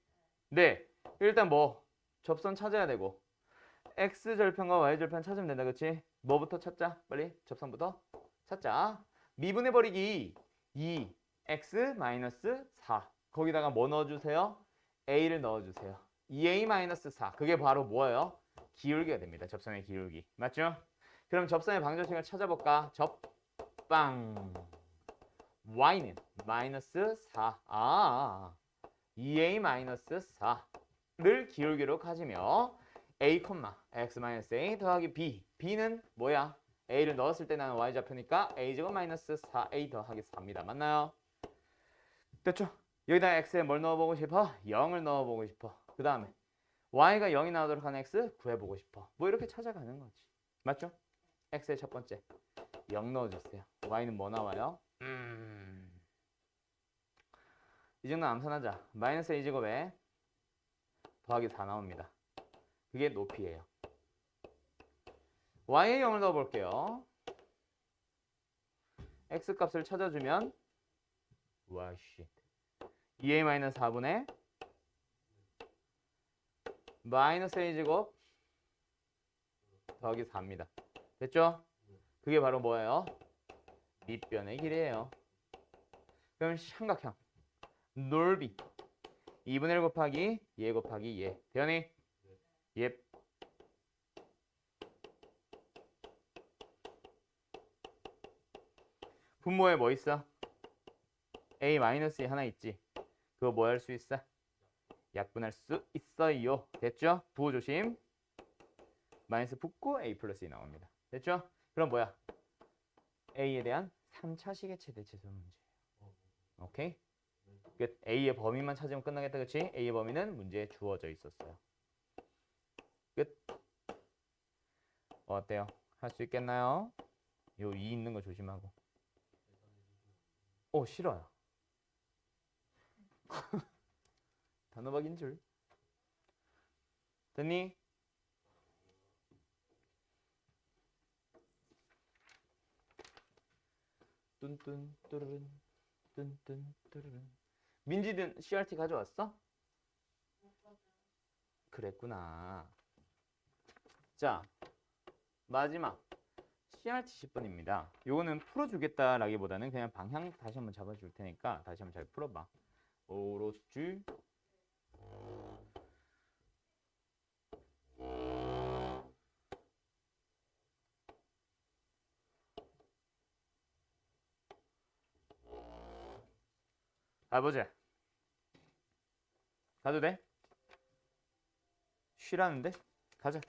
네. 일단 뭐 접선 찾아야 되고 x절편과 y절편 찾으면 된다. 그치? 뭐부터 찾자? 빨리 접선부터 찾자. 미분해버리기 2x-4 거기다가 뭐 넣어주세요? a를 넣어주세요. 2a-4 그게 바로 뭐예요? 기울기가 됩니다. 접선의 기울기. 맞죠? 그럼 접선의 방정식을 찾아볼까? 접방 y는 마이너스 4 2a-4를 기울기로 가지며 a, x-a 더하기 b b는 뭐야? a를 넣었을 때 나는 y좌표니까 a제곱 마이너스 4a 더하기 4입니다. 맞나요? 됐죠? 여기다 x에 뭘 넣어보고 싶어? 0을 넣어보고 싶어. 그 다음에 y가 0이 나오도록 하는 x 구해보고 싶어. 뭐 이렇게 찾아가는 거지. 맞죠? x의 첫 번째 0 넣어주세요. y는 뭐 나와요? 이 정도 암산하자. 마이너스 a제곱에 더하기 4 나옵니다. 그게 높이예요. y에 0을 넣어볼게요. x 값을 찾아주면 와씨 2a-4분의 마이너스 a제곱 더하기 4입니다. 됐죠? 그게 바로 뭐예요? 밑변의 길이에요. 그럼 삼각형 넓이 2분의 1 곱하기 얘 곱하기 얘 되니? 예. 분모에 뭐 있어? a-2 하나 있지. 그거 뭐 할 수 있어? 약분할 수 있어요. 됐죠? 부호 조심. 마이너스 붙고 a 플러스 2 나옵니다. 됐죠? 그럼 뭐야? a에 대한 3차식의 최대치수 문제예요. 오케이? 끝. a의 범위만 찾으면 끝나겠다. 그치? a의 범위는 문제에 주어져 있었어요. 끝. 어때요? 할 수 있겠나요? 요 2 있는 거 조심하고. 싫어요. 단호박인 줄. 됐니? 뚠뚠 뚜르른 뚠뚠 뚜르른. 민지는 CRT 가져왔어? 그랬구나. 자, 마지막 CRT 10분입니다. 요거는 풀어주겠다라기보다는 그냥 방향 다시 한번 잡아줄 테니까 다시 한번 잘 풀어봐. 오로치. 가보자. 가도 돼? 쉬라는데? 가자.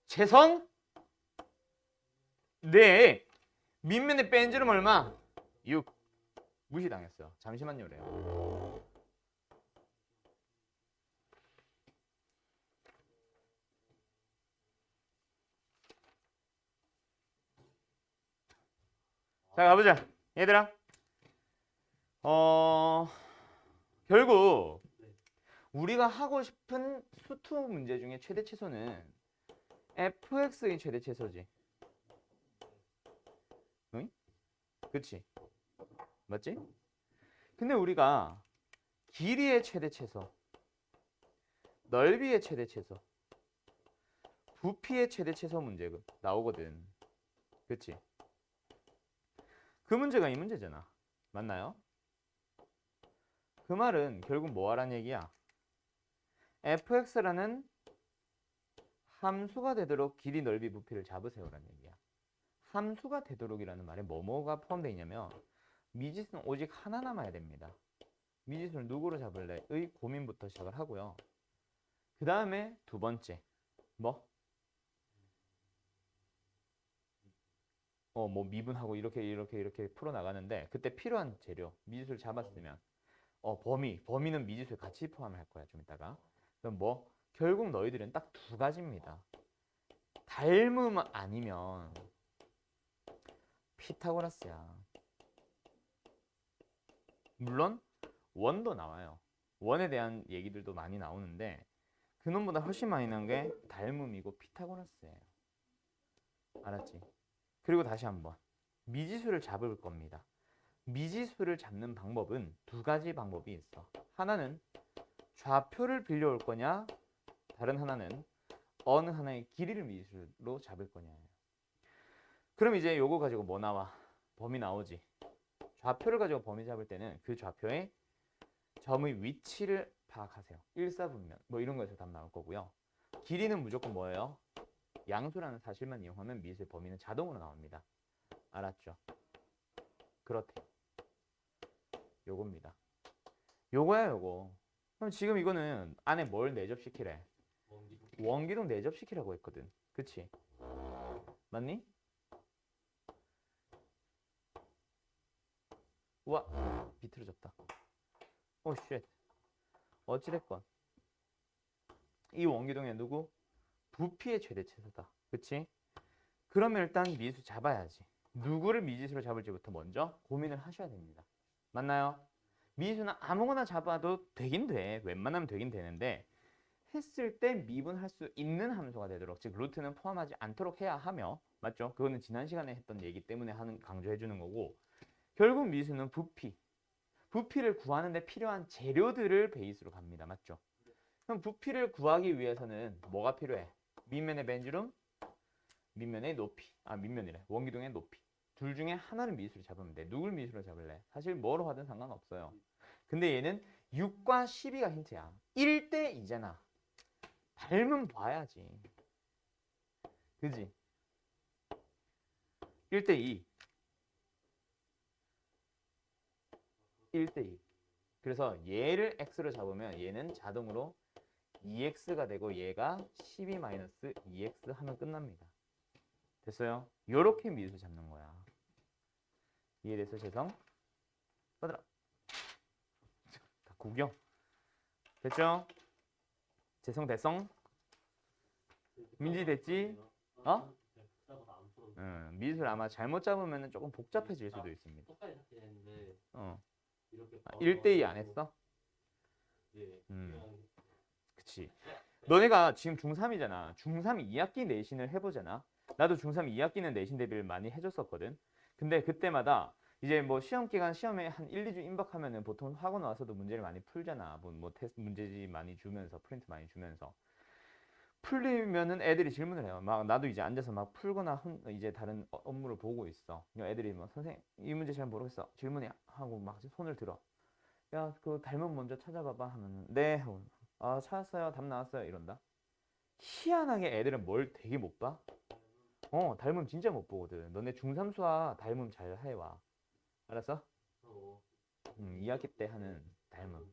재성? 네. 밑면의 뺀지름 얼마? 6. 무시당했어요. 잠시만요래요. 자, 가보자. 얘들아. 결국 우리가 하고 싶은 수투 문제 중에 최대 최소는 fx의 최대 최소지. 응? 그치? 맞지? 근데 우리가 길이의 최대 최소, 넓이의 최대 최소, 부피의 최대 최소 문제가 나오거든. 그치? 그 문제가 이 문제잖아. 맞나요? 그 말은 결국 뭐 하란 얘기야? fx라는 함수가 되도록 길이, 넓이, 부피를 잡으세요라는 얘기야. 함수가 되도록이라는 말에 뭐뭐가 포함되어 있냐면 미지수는 오직 하나 남아야 됩니다. 미지수를 누구로 잡을래?의 고민부터 시작을 하고요. 그 다음에 두 번째 뭐 미분하고 이렇게 풀어나가는데 그때 필요한 재료 미지수를 잡았으면 범위는 미지수에 같이 포함을 할 거야. 좀 이따가. 그럼 결국 너희들은 딱 두 가지입니다. 닮음 아니면 피타고라스야. 물론 원도 나와요. 원에 대한 얘기들도 많이 나오는데 그놈보다 훨씬 많이 나온 게 닮음이고 피타고라스예요. 알았지? 그리고 다시 한번 미지수를 잡을 겁니다. 미지수를 잡는 방법은 두 가지 방법이 있어. 하나는 좌표를 빌려올 거냐, 다른 하나는 어느 하나의 길이를 미지수로 잡을 거냐예요. 그럼 이제 요거 가지고 뭐 나와? 범위 나오지. 좌표를 가지고 범위 잡을 때는 그 좌표의 점의 위치를 파악하세요. 일사분면 이런 거에서 답 나올 거고요. 길이는 무조건 뭐예요? 양수라는 사실만 이용하면 미지수의 범위는 자동으로 나옵니다. 알았죠? 그렇대요. 요겁니다. 요거야 요거. 그럼 지금 이거는 안에 뭘 내접시키래? 원기둥 내접시키라고 했거든. 그치? 맞니? 우와 비틀어졌다. 쉣. 어찌됐건 이 원기둥의 누구? 부피의 최대 최소다. 그치? 그러면 일단 미지수 잡아야지. 누구를 미지수로 잡을지부터 먼저 고민을 하셔야 됩니다. 맞나요? 미지수는 아무거나 잡아도 되긴 돼. 웬만하면 되긴 되는데 했을 때 미분할 수 있는 함수가 되도록, 즉 루트는 포함하지 않도록 해야 하며, 맞죠? 그거는 지난 시간에 했던 얘기 때문에 강조해 주는 거고, 결국 미지수는 부피를 구하는데 필요한 재료들을 베이스로 갑니다. 맞죠? 그럼 부피를 구하기 위해서는 뭐가 필요해? 밑면의 벤주름, 밑면의 높이. 밑면이래. 원기둥의 높이. 둘 중에 하나를 미지수로 잡으면 돼. 누굴 미지수로 잡을래? 사실 뭐로 하든 상관없어요. 근데 얘는 6과 12가 힌트야. 1대 2잖아. 닮은 봐야지. 그지? 1대 2. 1대 2. 그래서 얘를 x로 잡으면 얘는 자동으로 2x가 되고 얘가 12 마이너스 2x 하면 끝납니다. 됐어요? 요렇게 미수 잡는 거야. 이해됐어, 재성? 받으라. 다 구경. 됐죠? 재성 됐성? 민지 됐지? 어? 미술 아마 잘못 잡으면 조금 복잡해질 수도 있습니다. 똑같이 잡긴 했는데 이렇게 1대2 안 했어? 예. 그치. 너네가 지금 중3이잖아. 중3 2학기 내신을 해보잖아. 나도 중3 2학기는 내신 대비를 많이 해줬었거든. 근데 그때마다 이제 뭐 시험 기간 시험에 한 1, 2주 임박하면은 보통 학원 와서도 문제를 많이 풀잖아. 뭐 테스트 문제지 많이 주면서 프린트 많이 주면서 풀리면은 애들이 질문을 해요. 막 나도 이제 앉아서 막 풀거나 이제 다른 업무를 보고 있어. 애들이 뭐 선생님 이 문제 잘 모르겠어. 질문이야 하고 막 손을 들어. 야, 그 닮은 먼저 찾아봐봐 하면은 네 하고 아 찾았어요. 답 나왔어요 이런다. 희한하게 애들은 뭘 되게 못 봐? 닮음 진짜 못 보거든. 너네 중3 수학 닮음 잘 해와. 알았어? 2학기 때 하는 닮음.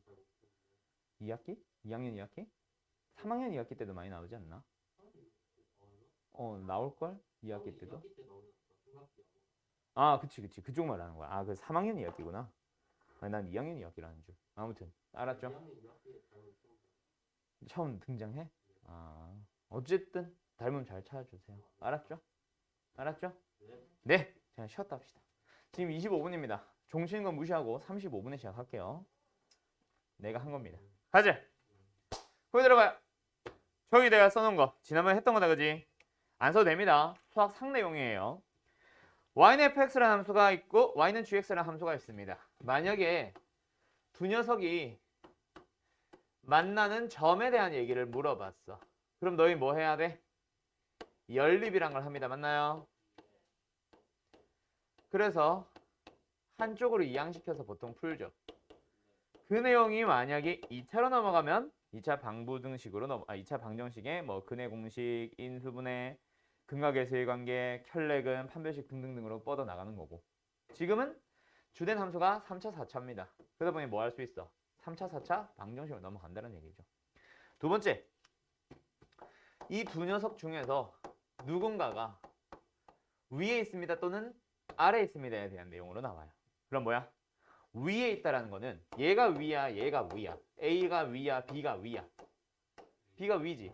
2학기? 2학년 2학기? 3학년 2학기 때도 많이 나오지 않나? 나올걸? 2학기 때도? 아, 그치. 그쪽 말하는 거야. 아, 그 3학년 2학기구나. 아니, 난 2학년 2학기라는 줄. 아무튼, 알았죠? 처음 등장해? 아, 어쨌든, 닮음 잘 찾아주세요. 알았죠? 알았죠? 네. 자, 쉬었다 합시다. 지금 25분입니다. 종 치는 건 무시하고 35분에 시작할게요. 내가 한 겁니다. 가자. 거기 들어봐요. 저기 내가 써놓은 거 지난번에 했던 거다 그지? 안 써도 됩니다. 수학 상내용이에요. y는 fx라는 함수가 있고 y는 gx라는 함수가 있습니다. 만약에 두 녀석이 만나는 점에 대한 얘기를 물어봤어. 그럼 너희 뭐 해야 돼? 연립이란 걸 합니다. 맞나요? 그래서 한쪽으로 이항시켜서 보통 풀죠. 그 내용이 만약에 2차로 넘어가면 2차 방부등식으로 2차 방정식에 뭐 근의 공식, 인수분해, 근각의 관계, 켤레근, 판별식 등등등으로 뻗어 나가는 거고. 지금은 주된 함수가 3차, 4차입니다. 그러다 보니 뭐 할 수 있어? 3차, 4차 방정식으로 넘어간다는 얘기죠. 두 번째, 이 두 녀석 중에서 누군가가 위에 있습니다 또는 아래에 있습니다에 대한 내용으로 나와요. 그럼 뭐야? 위에 있다라는 거는 얘가 위야, 얘가 위야. A가 위야, B가 위야. B가 위지.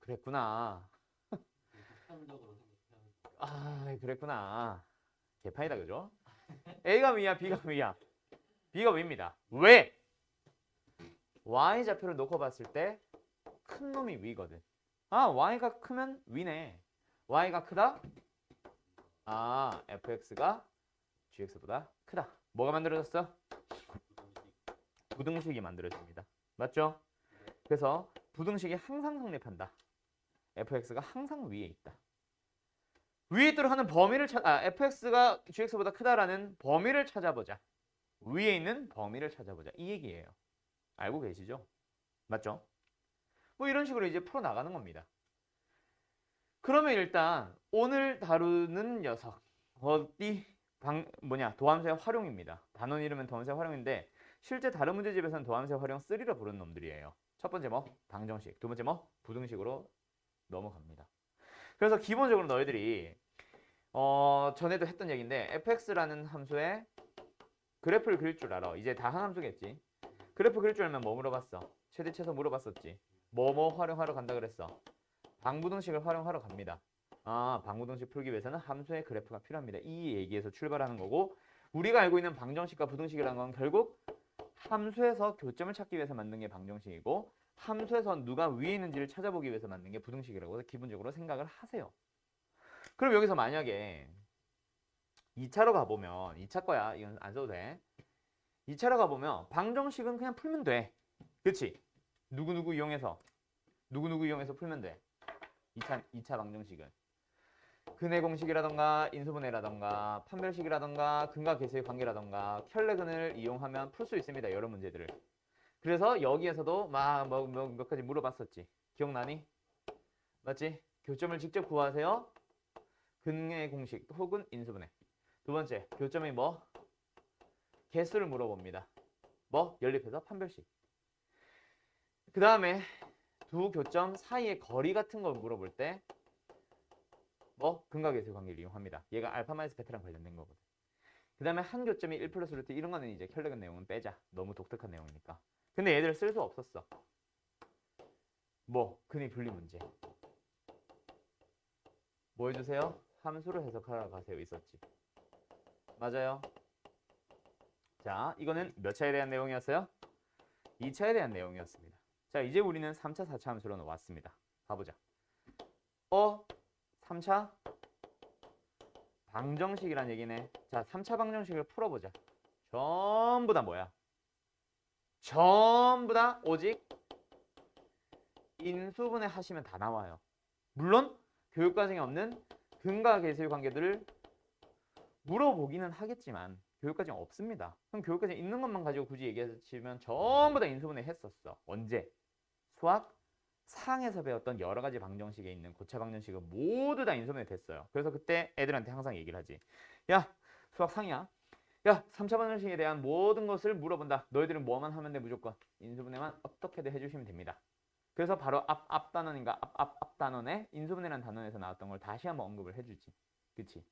그랬구나. 아, 그랬구나. 개판이다, 그죠? A가 위야, B가 위야. B가 위입니다. 왜? Y좌표를 놓고 봤을 때 큰 놈이 위거든. 아, Y가 크면 위네. Y가 크다? 아, fx가 gx보다 크다. 뭐가 만들어졌어? 부등식이 만들어집니다. 맞죠? 그래서 부등식이 항상 성립한다. fx가 항상 위에 있다. 위에 있도록 하는 범위를 fx가 gx보다 크다라는 범위를 찾아보자. 위에 있는 범위를 찾아보자. 이 얘기예요. 알고 계시죠? 맞죠? 뭐 이런 식으로 이제 풀어 나가는 겁니다. 그러면 일단 오늘 다루는 녀석 도함수의 활용입니다. 단원 이름은 도함수의 활용인데 실제 다른 문제집에서는 도함수의 활용 3로 부르는 놈들이에요. 첫 번째 뭐? 방정식. 두 번째 뭐? 부등식으로 넘어갑니다. 그래서 기본적으로 너희들이 전에도 했던 얘기인데 fx라는 함수의 그래프를 그릴 줄 알아. 이제 다 항함수겠지. 그래프 그릴 줄 알면 뭐 물어봤어? 최대 최소 물어봤었지. 뭐 활용하러 간다 그랬어? 방부등식을 활용하러 갑니다. 아, 방부등식 풀기 위해서는 함수의 그래프가 필요합니다. 이 얘기에서 출발하는 거고 우리가 알고 있는 방정식과 부등식이라는 건 결국 함수에서 교점을 찾기 위해서 만든 게 방정식이고 함수에서 누가 위에 있는지를 찾아보기 위해서 만든 게 부등식이라고 기본적으로 생각을 하세요. 그럼 여기서 만약에 2차로 가보면 2차 거야. 이건 안 써도 돼. 2차로 가보면 방정식은 그냥 풀면 돼. 그렇지? 누구누구 이용해서 풀면 돼. 2차 방정식은 근의 공식이라던가 인수분해라던가 판별식이라던가 근과 계수의 관계라던가 켤레근을 이용하면 풀 수 있습니다. 여러 문제들을. 그래서 여기에서도 막 몇 가지 물어봤었지. 기억나니? 맞지? 교점을 직접 구하세요. 근의 공식 혹은 인수분해. 두 번째, 교점이 뭐? 개수를 물어봅니다. 뭐 연립해서 판별식. 그 다음에 두 교점 사이의 거리 같은 걸 물어볼 때 뭐 근각계수 관계를 이용합니다. 얘가 알파 마이너스 베타랑 관련된 거거든. 그 다음에 한 교점이 1 플러스 루트 이런 거는 이제 켈러겐 내용은 빼자. 너무 독특한 내용이니까. 근데 얘들을 쓸 수 없었어. 뭐 근의 분리 문제. 뭐 해주세요? 함수를 해석하러 가세요 있었지. 맞아요. 자, 이거는 몇 차에 대한 내용이었어요? 2차에 대한 내용이었습니다. 자, 이제 우리는 3차, 4차 함수로 왔습니다. 가보자. 3차 방정식이란 얘기네. 자, 3차 방정식을 풀어보자. 전부 다 뭐야? 전부 다 오직 인수분해 하시면 다 나와요. 물론 교육과정에 없는 근과 계수의 관계들을 물어보기는 하겠지만 교육과정에 없습니다. 그럼 교육과정에 있는 것만 가지고 굳이 얘기하시면 전부 다 인수분해 했었어. 언제? 수학 상에서 배웠던 여러 가지 방정식에 있는 고차 방정식은 모두 다 인수분해 됐어요. 그래서 그때 애들한테 항상 얘기를 하지. 야, 수학 상이야. 야, 3차 방정식에 대한 모든 것을 물어본다. 너희들은 뭐만 하면 돼 무조건. 인수분해만 어떻게든 해주시면 됩니다. 그래서 바로 앞 단원인가 앞 단원에 인수분해라는 단원에서 나왔던 걸 다시 한번 언급을 해주지. 그치?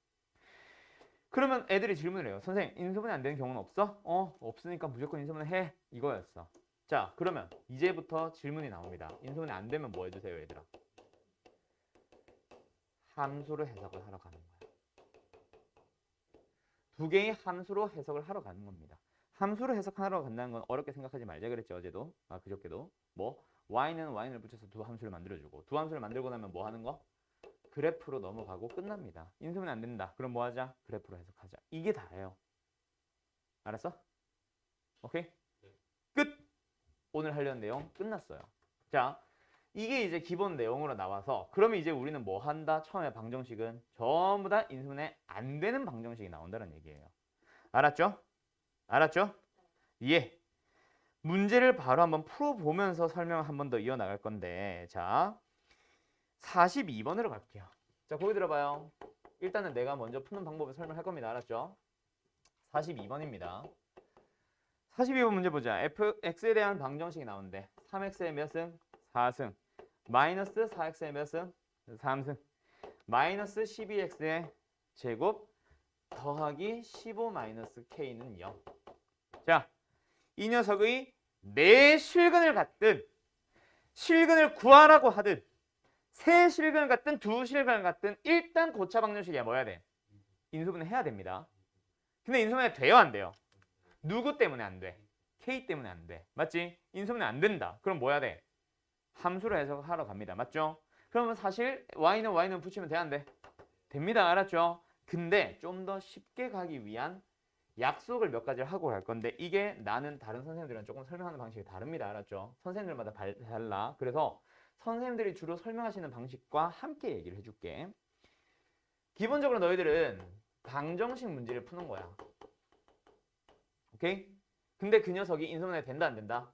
그러면 애들이 질문을 해요. 선생님, 인수분해 안 되는 경우는 없어? 없으니까 무조건 인수분해 해. 이거였어. 자, 그러면 이제부터 질문이 나옵니다. 인수분해 안 되면 뭐 해주세요, 얘들아? 함수를 해석을 하러 가는 거야. 두 개의 함수로 해석을 하러 가는 겁니다. 함수를 해석하러 간다는 건 어렵게 생각하지 말자 그랬죠, 어제도. 그저께도. 뭐 y는 y를 붙여서 두 함수를 만들어주고 두 함수를 만들고 나면 뭐 하는 거? 그래프로 넘어가고 끝납니다. 인수분해 안 된다. 그럼 뭐 하자? 그래프로 해석하자. 이게 다예요. 알았어? 오케이? 끝! 오늘 하려는 내용 끝났어요. 자, 이게 이제 기본 내용으로 나와서 그러면 이제 우리는 뭐 한다? 처음에 방정식은 전부 다 인수분해 안 되는 방정식이 나온다는 얘기예요. 알았죠? 알았죠? 예. 문제를 바로 한번 풀어보면서 설명을 한 번 더 이어나갈 건데 자, 42번으로 갈게요. 자, 거기 들어봐요. 일단은 내가 먼저 푸는 방법을 설명할 겁니다. 알았죠? 42번입니다. 42번 문제 보자. fx에 대한 방정식이 나오는데 3x의 몇 승? 4승. 마이너스 4x의 몇 승? 3승. 마이너스 12x의 제곱 더하기 15 마이너스 k는 0. 자, 이 녀석의 내 실근을 갖든 실근을 구하라고 하든 세 실근을 갖든 두 실근을 갖든 일단 고차 방정식이야 뭐 해야 돼? 인수분해 해야 됩니다. 근데 인수분해 돼요 안 돼요? 누구 때문에 안 돼? K 때문에 안 돼. 맞지? 인수분해 안 된다. 그럼 뭐 해야 돼? 함수로 해석하러 갑니다. 맞죠? 그러면 사실 y는 붙이면 돼 안 돼? 됩니다. 알았죠? 근데 좀 더 쉽게 가기 위한 약속을 몇 가지를 하고 갈 건데 이게 나는 다른 선생님들이랑 조금 설명하는 방식이 다릅니다. 알았죠? 선생님들마다 달라. 그래서 선생님들이 주로 설명하시는 방식과 함께 얘기를 해줄게. 기본적으로 너희들은 방정식 문제를 푸는 거야. 오케이? 근데 그 녀석이 인수분해 된다 안 된다?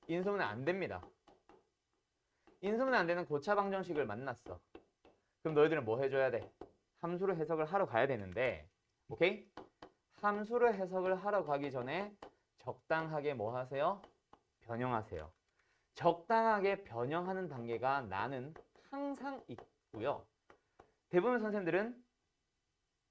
인수분해 안 됩니다. 인수분해 안 되는 고차 방정식을 만났어. 그럼 너희들은 뭐 해줘야 돼? 함수로 해석을 하러 가야 되는데 오케이? 함수로 해석을 하러 가기 전에 적당하게 뭐 하세요? 변형하세요. 적당하게 변형하는 단계가 나는 항상 있고요. 대부분 선생님들은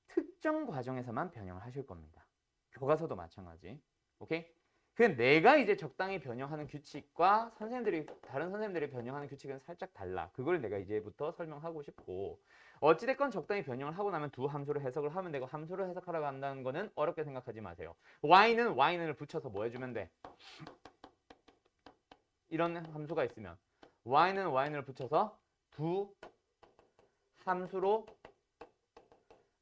특정 과정에서만 변형을 하실 겁니다. 교과서도 마찬가지. 오케이? 그 내가 이제 적당히 변형하는 규칙과 다른 선생님들이 변형하는 규칙은 살짝 달라. 그걸 내가 이제부터 설명하고 싶고 어찌됐건 적당히 변형을 하고 나면 두 함수로 해석을 하면 되고 함수로 해석하라고 한다는 거는 어렵게 생각하지 마세요. y는 y는을 붙여서 뭐 해주면 돼? 이런 함수가 있으면 y는 y는을 붙여서 두 함수로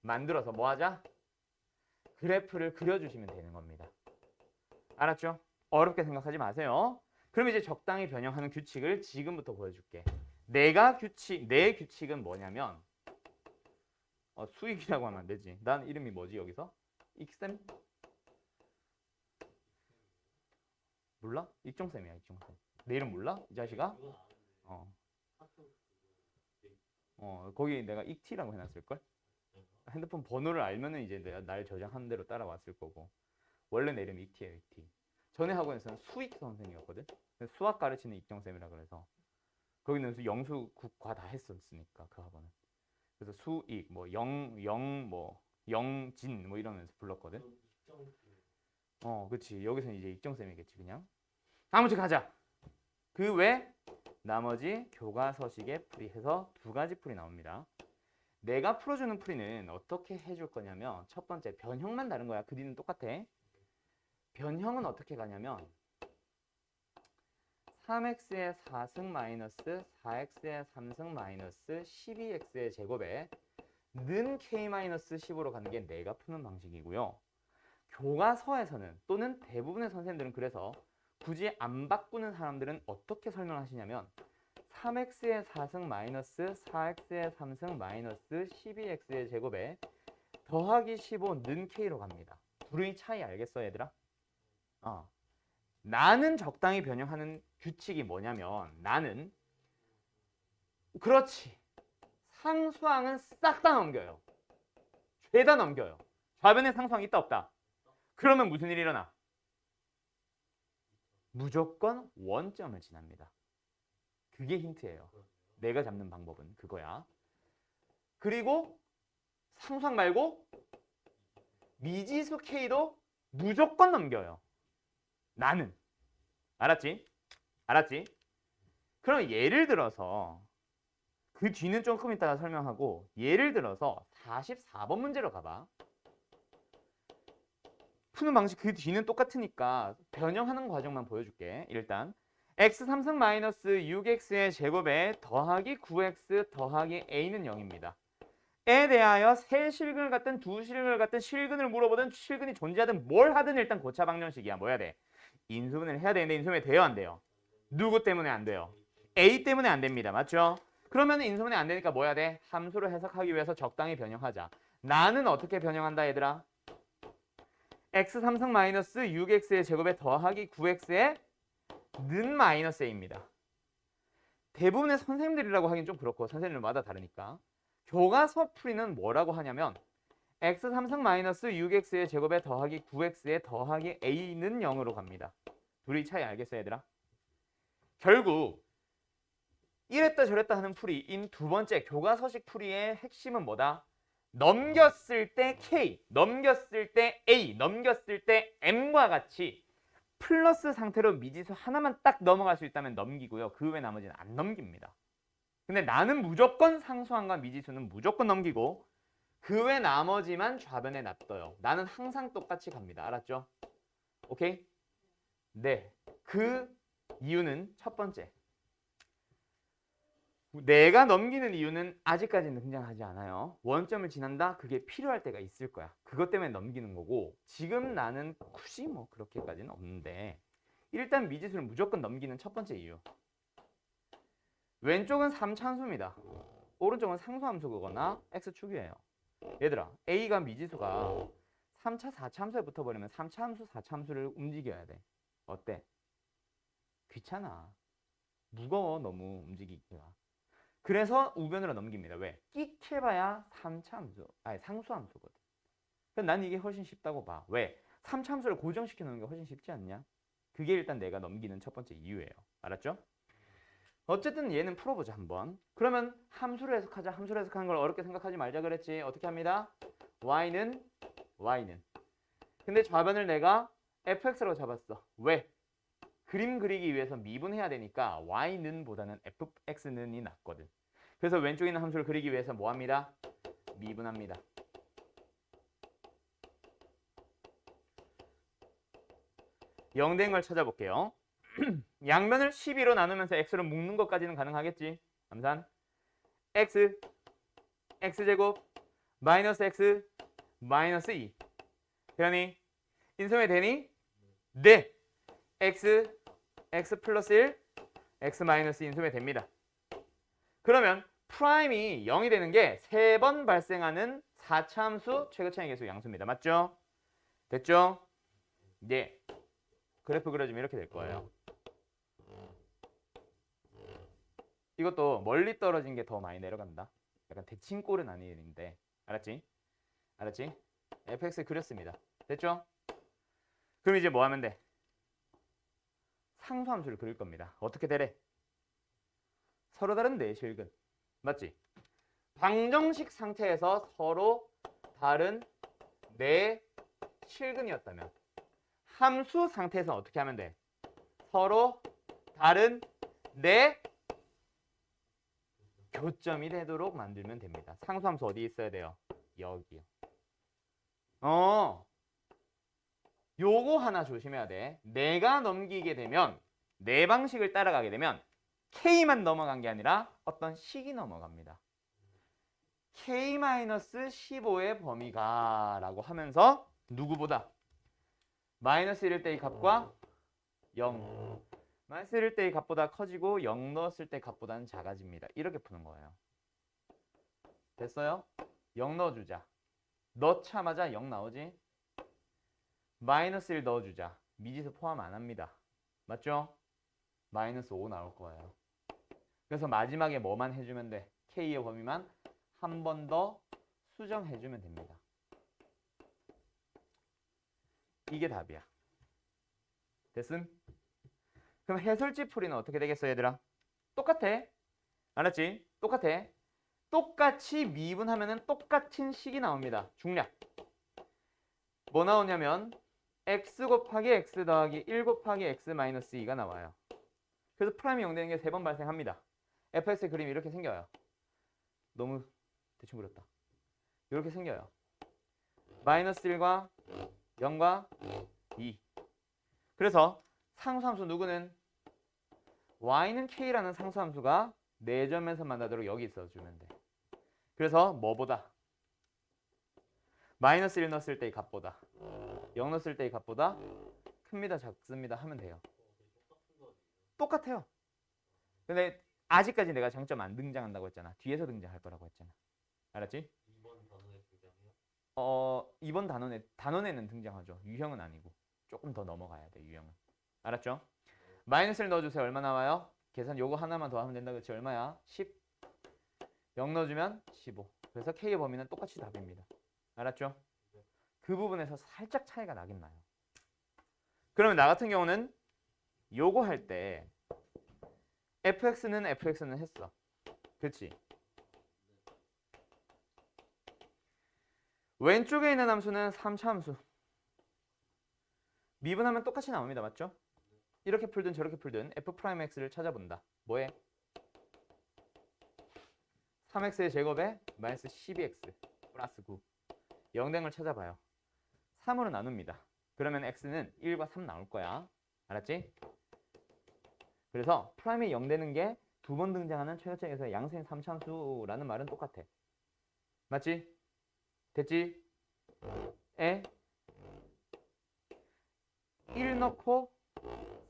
만들어서 뭐 하자? 그래프를 그려주시면 되는 겁니다. 알았죠? 어렵게 생각하지 마세요. 그럼 이제 적당히 변형하는 규칙을 지금부터 보여줄게. 내 규칙은 뭐냐면 수익이라고 하면 안 되지. 난 이름이 뭐지 여기서? 익쌤? 몰라? 익종쌤이야 익종쌤. 내 이름 몰라? 이 자식아? 거기 내가 익티라고 해놨을걸? 핸드폰 번호를 알면은 이제 내가 날 저장한 대로 따라왔을 거고 원래 내 이름 익티예요 익티. 전에 학원에서는 수익 선생이었거든. 수학 가르치는 익정쌤이라 그래서 거기는 영수 국과 다 했었으니까 그 학원은. 그래서 수익 뭐 뭐 영진 뭐 이러면서 불렀거든. 그치. 여기서는 이제 익정쌤이겠지 그냥. 아무튼 가자. 그 외 나머지 교과서식의 풀이 해서 두 가지 풀이 나옵니다. 내가 풀어주는 풀이는 어떻게 해줄 거냐면 첫 번째 변형만 다른 거야. 그 뒤는 똑같아. 변형은 어떻게 가냐면 3x의 4승 마이너스 4x의 3승 마이너스 12x의 제곱에 는 k-10으로 가는 게 내가 푸는 방식이고요. 교과서에서는 또는 대부분의 선생님들은 그래서 굳이 안 바꾸는 사람들은 어떻게 설명하시냐면 3x의 4승 마이너스 4x의 3승 마이너스 12x의 제곱에 더하기 15 는 k로 갑니다. 둘의 차이 알겠어 얘들아? 나는 적당히 변형하는 규칙이 뭐냐면 나는 그렇지 상수항은 싹 다 넘겨요. 죄다 넘겨요. 좌변에 상수항 있다 없다? 그러면 무슨 일이 일어나? 무조건 원점을 지납니다. 그게 힌트예요. 내가 잡는 방법은 그거야. 그리고 상수항 말고 미지수 K도 무조건 넘겨요. 나는. 알았지? 알았지? 그럼 예를 들어서 그 뒤는 조금 이따가 설명하고 예를 들어서 44번 문제로 가봐. 푸는 방식 그 뒤는 똑같으니까 변형하는 과정만 보여줄게. 일단 x 3승 마이너스 6x의 제곱에 더하기 9x 더하기 a는 0입니다. 에 대하여 세 실근을 갖든 두 실근을 갖든 실근을 물어보든 실근이 존재하든 뭘 하든 일단 고차 방정식이야. 뭐 해야 돼? 인수분해를 해야 되는데 인수분해 돼요 안 돼요? 누구 때문에 안 돼요? a 때문에 안 됩니다. 맞죠? 그러면 인수분해 안 되니까 뭐 해야 돼? 함수를 해석하기 위해서 적당히 변형하자. 나는 어떻게 변형한다 얘들아? x 3승 마이너스 6x의 제곱에 더하기 9x의 는 마이너스 a입니다. 대부분의 선생님들이라고 하긴 좀 그렇고 선생님들마다 다르니까 교과서 풀이는 뭐라고 하냐면 x 3승 마이너스 6x의 제곱에 더하기 9x의 더하기 a는 0으로 갑니다. 둘이 차이 알겠어 얘들아? 결국 이랬다 저랬다 하는 풀이인 두 번째 교과서식 풀이의 핵심은 뭐다? 넘겼을 때 K, 넘겼을 때 A, 넘겼을 때 M과 같이 플러스 상태로 미지수 하나만 딱 넘어갈 수 있다면 넘기고요. 그 외 나머지는 안 넘깁니다. 근데 나는 무조건 상수항과 미지수는 무조건 넘기고 그 외 나머지만 좌변에 놔둬요. 나는 항상 똑같이 갑니다. 알았죠? 오케이? 네. 그 이유는 첫 번째. 내가 넘기는 이유는 아직까지는 등장하지 않아요. 원점을 지난다? 그게 필요할 때가 있을 거야. 그것 때문에 넘기는 거고 지금 나는 굳이 뭐 그렇게까지는 없는데 일단 미지수를 무조건 넘기는 첫 번째 이유. 왼쪽은 3차함수입니다. 오른쪽은 상수함수거나 x축이에요. 얘들아 a가 미지수가 3차 4차함수에 붙어버리면 3차함수 4차함수를 움직여야 돼. 어때? 귀찮아. 무거워 너무 움직이기가. 그래서 우변으로 넘깁니다. 왜? 끽 해봐야 3차함수, 아니 상수함수거든. 그래서 난 이게 훨씬 쉽다고 봐. 왜? 3차함수를 고정시켜 놓는 게 훨씬 쉽지 않냐? 그게 일단 내가 넘기는 첫 번째 이유예요. 알았죠? 어쨌든 얘는 풀어보자 한번. 그러면 함수를 해석하자. 함수를 해석하는 걸 어렵게 생각하지 말자 그랬지. 어떻게 합니다? y는 근데 좌변을 내가 fx라고 잡았어. 왜? 그림 그리기 위해서 미분해야 되니까 y는 보다는 fx는이 낫거든. 그래서 왼쪽에 있는 함수를 그리기 위해서 뭐 합니다? 미분합니다. 영된 걸 찾아볼게요. 양면을 12로 나누면서 x로 묶는 것까지는 가능하겠지. 암산 x x제곱 마이너스 x 마이너스 2 되니? 인수분해 되니? 네. x 플러스 1 x 마이너스 인수분해 됩니다. 그러면 프라임이 0이 되는 게 3번 발생하는 4차함수 최고차의 계수 양수입니다. 맞죠? 됐죠? 네. 그래프 그려주면 이렇게 될 거예요. 이것도 멀리 떨어진 게 더 많이 내려간다. 약간 대칭꼴은 아닌데 알았지? 알았지? fx 그렸습니다. 됐죠? 그럼 이제 뭐 하면 돼? 상수함수를 그릴 겁니다. 어떻게 되래? 서로 다른 내실근. 맞지? 방정식 상태에서 서로 다른 내실근이었다면 함수 상태에서 어떻게 하면 돼? 서로 다른 내 교점이 되도록 만들면 됩니다. 상수함수 어디 있어야 돼요? 여기요. 요거 하나 조심해야 돼. 내가 넘기게 되면 내 방식을 따라가게 되면 K만 넘어간 게 아니라 어떤 식이 넘어갑니다. K-15의 범위가 라고 하면서 누구보다 마이너스 1일 때의 값과 0 마이너스 1일 때의 값보다 커지고 0 넣었을 때 값보다는 작아집니다. 이렇게 푸는 거예요. 됐어요? 0 넣어주자. 넣자마자 0 나오지? 마이너스 1 넣어주자. 미지수 포함 안 합니다. 맞죠? 마이너스 5 나올 거예요. 그래서 마지막에 뭐만 해주면 돼? K의 범위만 한 번 더 수정해주면 됩니다. 이게 답이야. 됐음? 그럼 해설지 풀이는 어떻게 되겠어, 얘들아? 똑같아. 알았지? 똑같아. 똑같이 미분하면은 똑같은 식이 나옵니다. 중략. 뭐 나오냐면 x 곱하기 x 더하기 1 곱하기 x 마이너스 2가 나와요. 그래서 프라임이 0 되는 게 3번 발생합니다. fx의 그림이 이렇게 생겨요. 너무 대충 그렸다. 이렇게 생겨요. 마이너스 1과 0과 2. 그래서 상수함수 누구는 y는 k라는 상수함수가 4점에서 만나도록 여기 있어주면 돼. 그래서 뭐보다? 마이너스 1 넣었을 때의 값보다 0 넣었을 때의 값보다 큽니다, 작습니다 하면 돼요. 똑같아요. 근데 아직까지 내가 장점 안 등장한다고 했잖아. 뒤에서 등장할 거라고 했잖아. 알았지? 2번 단원에 등장해요? 2번 단원에는 등장하죠. 유형은 아니고 조금 더 넘어가야 돼, 유형은. 알았죠? 마이너스를 넣어주세요. 얼마 나와요? 계산 요거 하나만 더 하면 된다. 그렇지? 얼마야? 10. 0 넣어주면 15. 그래서 K의 범위는 똑같이 답입니다. 알았죠? 그 부분에서 살짝 차이가 나긴 나요. 그러면 나 같은 경우는 요거 할 때 fx는 했어. 그렇지? 왼쪽에 있는 함수는 3차 함수. 미분하면 똑같이 나옵니다. 맞죠? 이렇게 풀든 저렇게 풀든 f'x를 찾아본다. 뭐해? 3x의 제곱에 마이너스 12x 플러스 9. 0댕을 찾아봐요. 3으로 나눕니다. 그러면 x는 1과 3 나올 거야. 알았지? 그래서 프라임이 0 되는 게 두 번 등장하는 최저책에서 양수인 3차함수라는 말은 똑같아. 맞지? 됐지? 에 1 넣고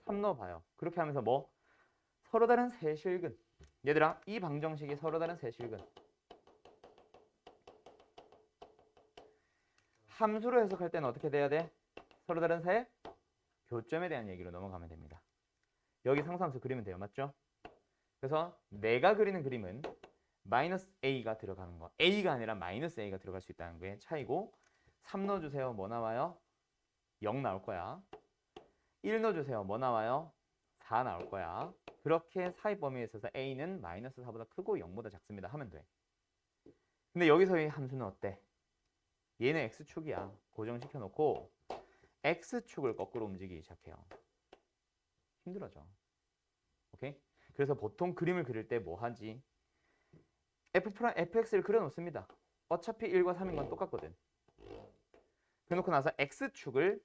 3 넣어봐요. 그렇게 하면서 뭐? 서로 다른 세실근. 얘들아, 이 방정식이 서로 다른 세실근. 함수로 해석할 때는 어떻게 돼야 돼? 서로 다른 세 교점에 대한 얘기로 넘어가면 됩니다. 여기 상수함수 그리면 돼요. 맞죠? 그래서 내가 그리는 그림은 마이너스 a가 들어가는 거. a가 아니라 마이너스 a가 들어갈 수 있다는 거의 차이고 3 넣어주세요. 뭐 나와요? 0 나올 거야. 1 넣어주세요. 뭐 나와요? 4 나올 거야. 그렇게 사이 범위에 있어서 a는 마이너스 4보다 크고 0보다 작습니다 하면 돼. 근데 여기서의 함수는 어때? 얘는 x축이야. 고정시켜 놓고 x축을 거꾸로 움직이기 시작해요. 힘들어져. 오케이? 그래서 보통 그림을 그릴 때 뭐 하지? fx를 그려 놓습니다. 어차피 1과 3인 건 똑같거든. 그래놓고 나서 x축을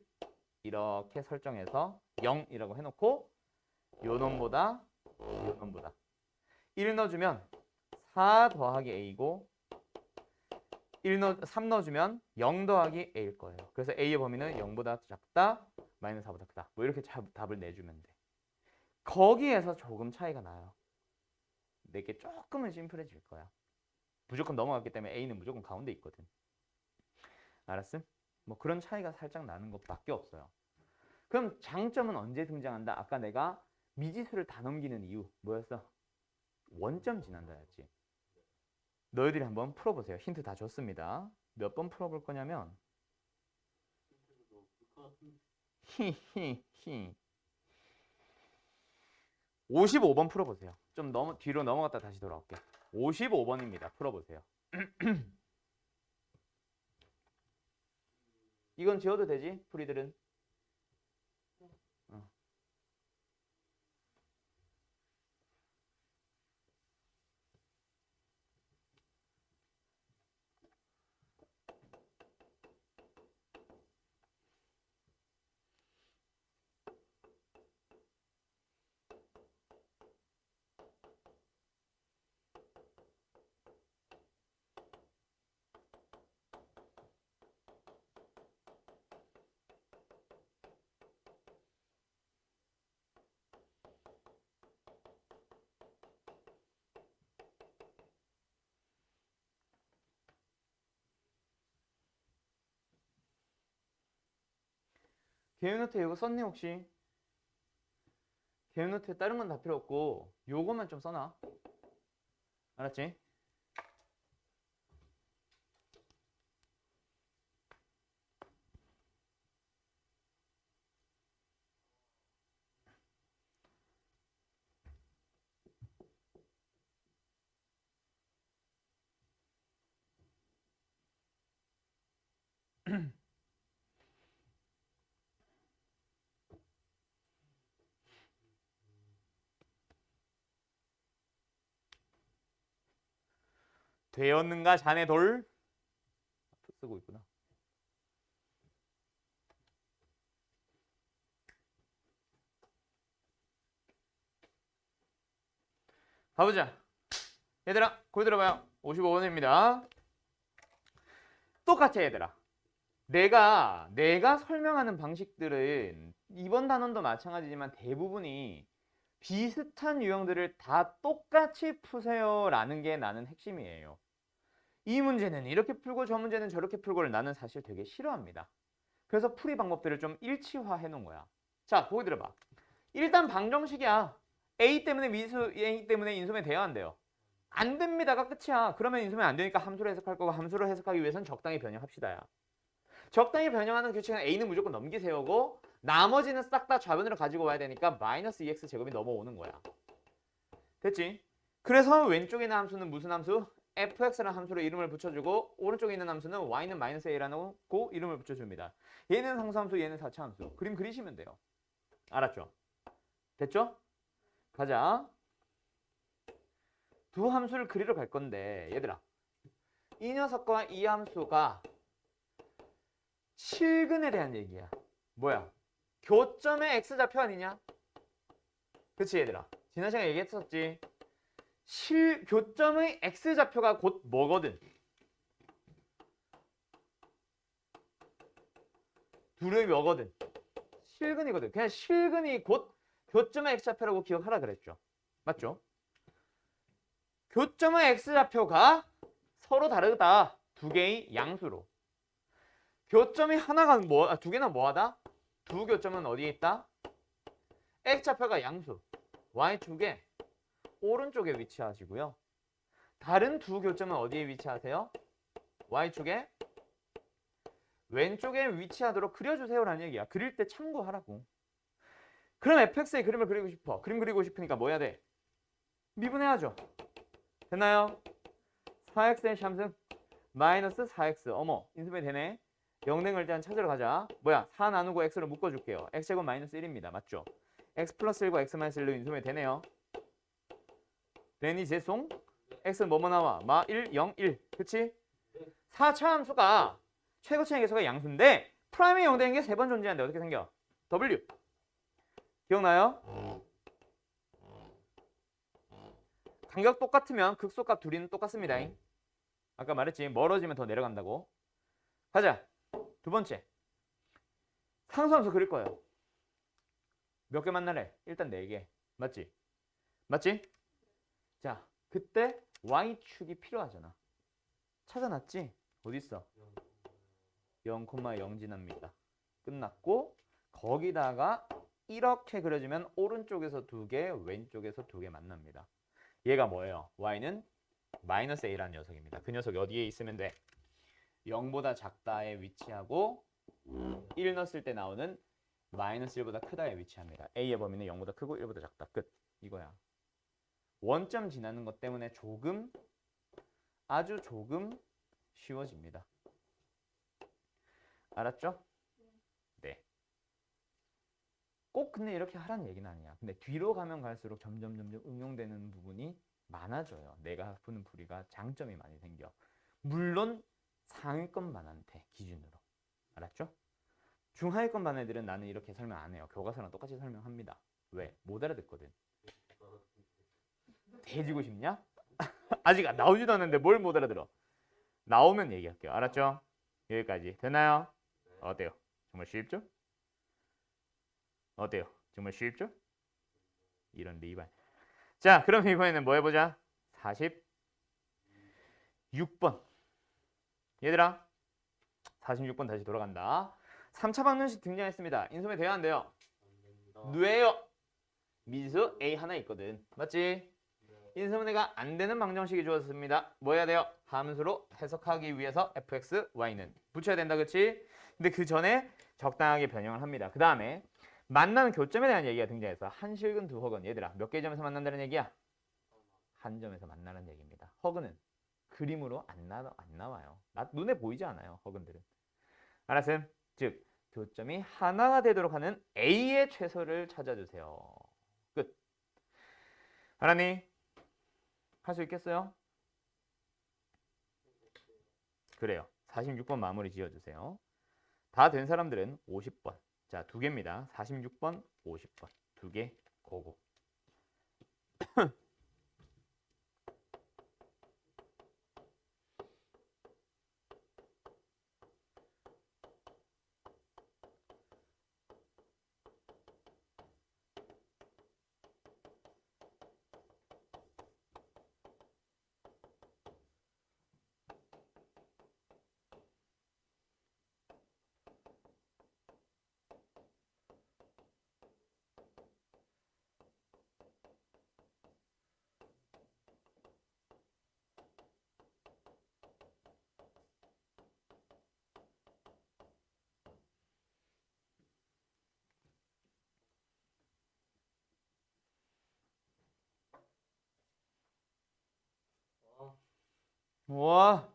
이렇게 설정해서 0이라고 해놓고 요 놈보다 요 놈보다 1 넣어주면 4 더하기 a고 3 넣어주면 0 더하기 a일 거예요. 그래서 a의 범위는 0보다 작다, 마이너스 4보다 크다. 뭐 이렇게 답을 내주면 돼. 거기에서 조금 차이가 나요. 내게 조금은 심플해질 거야. 무조건 넘어갔기 때문에 a는 무조건 가운데 있거든. 알았음? 뭐 그런 차이가 살짝 나는 것밖에 없어요. 그럼 장점은 언제 등장한다? 아까 내가 미지수를 다 넘기는 이유 뭐였어? 원점 지난다였지. 너희들이 한번 풀어보세요. 힌트 다 줬습니다. 몇 번 풀어볼 거냐면 히히히 55번 풀어보세요. 좀 뒤로 넘어갔다 다시 돌아올게. 55번입니다. 풀어보세요. 이건 지워도 되지? 풀이들은. 어. 개요노트 이거 썼니 혹시? 개요노트에 다른 건 다 필요 없고 요거만 좀 써놔. 알았지? 되었는가 자네 돌? 쓰고 있구나. 가보자. 얘들아, 거기 들어봐요. 55번입니다. 똑같아, 얘들아. 내가 설명하는 방식들은 이번 단원도 마찬가지지만 대부분이 비슷한 유형들을 다 똑같이 푸세요라는 게 나는 핵심이에요. 이 문제는 이렇게 풀고 저 문제는 저렇게 풀고를 나는 사실 되게 싫어합니다. 그래서 풀이 방법들을 좀 일치화해 놓은 거야. 자, 거기 들어봐. 일단 방정식이야. A 때문에 A 때문에 인수면 돼야 안 돼요? 안 됩니다가 끝이야. 그러면 인수면 안 되니까 함수로 해석할 거고 함수로 해석하기 위해서는 적당히 변형합시다야. 적당히 변형하는 규칙은 A는 무조건 넘기세요고 나머지는 싹 다 좌변으로 가지고 와야 되니까 마이너스 2x 제곱이 넘어오는 거야. 됐지? 그래서 왼쪽에 있는 함수는 무슨 함수? fx라는 함수로 이름을 붙여주고 오른쪽에 있는 함수는 y는 마이너스 a라는 고 이름을 붙여줍니다. 얘는 상수함수, 얘는 사차함수. 그림 그리시면 돼요. 알았죠? 됐죠? 가자. 두 함수를 그리러 갈 건데 얘들아 이 녀석과 이 함수가 실근에 대한 얘기야. 뭐야? 교점의 x좌표 아니냐? 그치 얘들아? 지난 시간에 얘기했었지. 교점의 x좌표가 곧 뭐거든? 둘의 뭐거든? 실근이거든. 그냥 실근이 곧 교점의 x좌표라고 기억하라 그랬죠. 맞죠? 교점의 x좌표가 서로 다르다. 두 개의 양수로. 교점이 하나가 두 개나 뭐하다? 두 교점은 어디에 있다? x좌표가 양수. y축에 오른쪽에 위치하시고요. 다른 두 교점은 어디에 위치하세요? y축에 왼쪽에 위치하도록 그려주세요라는 얘기야. 그릴 때 참고하라고. 그럼 fx의 그림을 그리고 싶어. 그림 그리고 싶으니까 뭐 해야 돼? 미분해야죠. 됐나요? 4x의 샴승 마이너스 4x. 어머, 인수분해 되네. 0댕을 일단 찾으러 가자. 뭐야? 4 나누고 x로 묶어줄게요. x제곱 마이너스 1입니다. 맞죠? x 플러스 1과 x 마이너스 1로 인수분해 되네요. 되니 제송? x는 뭐뭐 나와? 마 1, 0, 1. 그치? 4차 함수가 최고차의 계수가 양수인데 프라임이 0 되는 게 3번 존재하는데 어떻게 생겨? w. 기억나요? 간격 똑같으면 극소값 둘이는 똑같습니다. 아까 말했지. 멀어지면 더 내려간다고. 가자. 두 번째. 상수함수 그릴 거예요. 몇 개 만나래? 일단 4개. 맞지? 맞지? 자, 그때 y축이 필요하잖아. 찾아놨지? 어딨어? 0,0 지납니다. 끝났고 거기다가 이렇게 그려주면 오른쪽에서 2개, 왼쪽에서 2개 만납니다. 얘가 뭐예요? y는 마이너스 a라는 녀석입니다. 그 녀석이 어디에 있으면 돼? 0보다 작다에 위치하고 1 넣었을 때 나오는 마이너스 1보다 크다에 위치합니다. a의 범위는 0보다 크고 1보다 작다. 끝. 이거야. 원점 지나는 것 때문에 조금 아주 조금 쉬워집니다. 알았죠? 네. 꼭 근데 이렇게 하라는 얘기는 아니야. 근데 뒤로 가면 갈수록 점점 응용되는 부분이 많아져요. 내가 푸는 풀이가 장점이 많이 생겨. 물론 상위권 반한테 기준으로. 알았죠? 중하위권 반 애들은 나는 이렇게 설명 안 해요. 교과서랑 똑같이 설명합니다. 왜? 못 알아듣거든. 돼지고 싶냐? 아직 나오지도 않았는데 뭘 못 알아들어? 나오면 얘기할게요. 알았죠? 여기까지. 되나요? 어때요? 정말 쉽죠? 어때요? 정말 쉽죠? 이런 리발. 자, 그럼 이번에는 뭐 해보자? 46번. 얘들아, 46번 다시 돌아간다. 3차 방정식 등장했습니다. 인수분해 돼야 안 돼요? 뇌요. 미수 A 하나 있거든. 맞지? 인수분해가 안 되는 방정식이 주어졌습니다. 뭐 해야 돼요? 함수로 해석하기 위해서 fx, y는 붙여야 된다. 그치? 근데 그 전에 적당하게 변형을 합니다. 그 다음에 만나는 교점에 대한 얘기가 등장해서 한실근 두 허근. 얘들아, 몇 개의 점에서 만난다는 얘기야? 한 점에서 만나는 얘기입니다. 허근은 그림으로 안 나와요. 눈에 보이지 않아요. 허근들은. 알았음? 즉 교점이 하나가 되도록 하는 A의 최소를 찾아주세요. 끝. 알았니? 할 수 있겠어요? 그래요. 46번 마무리 지어주세요. 다 된 사람들은 50번. 자, 두 개입니다. 46번, 50번. 두 개, 고고. 우와.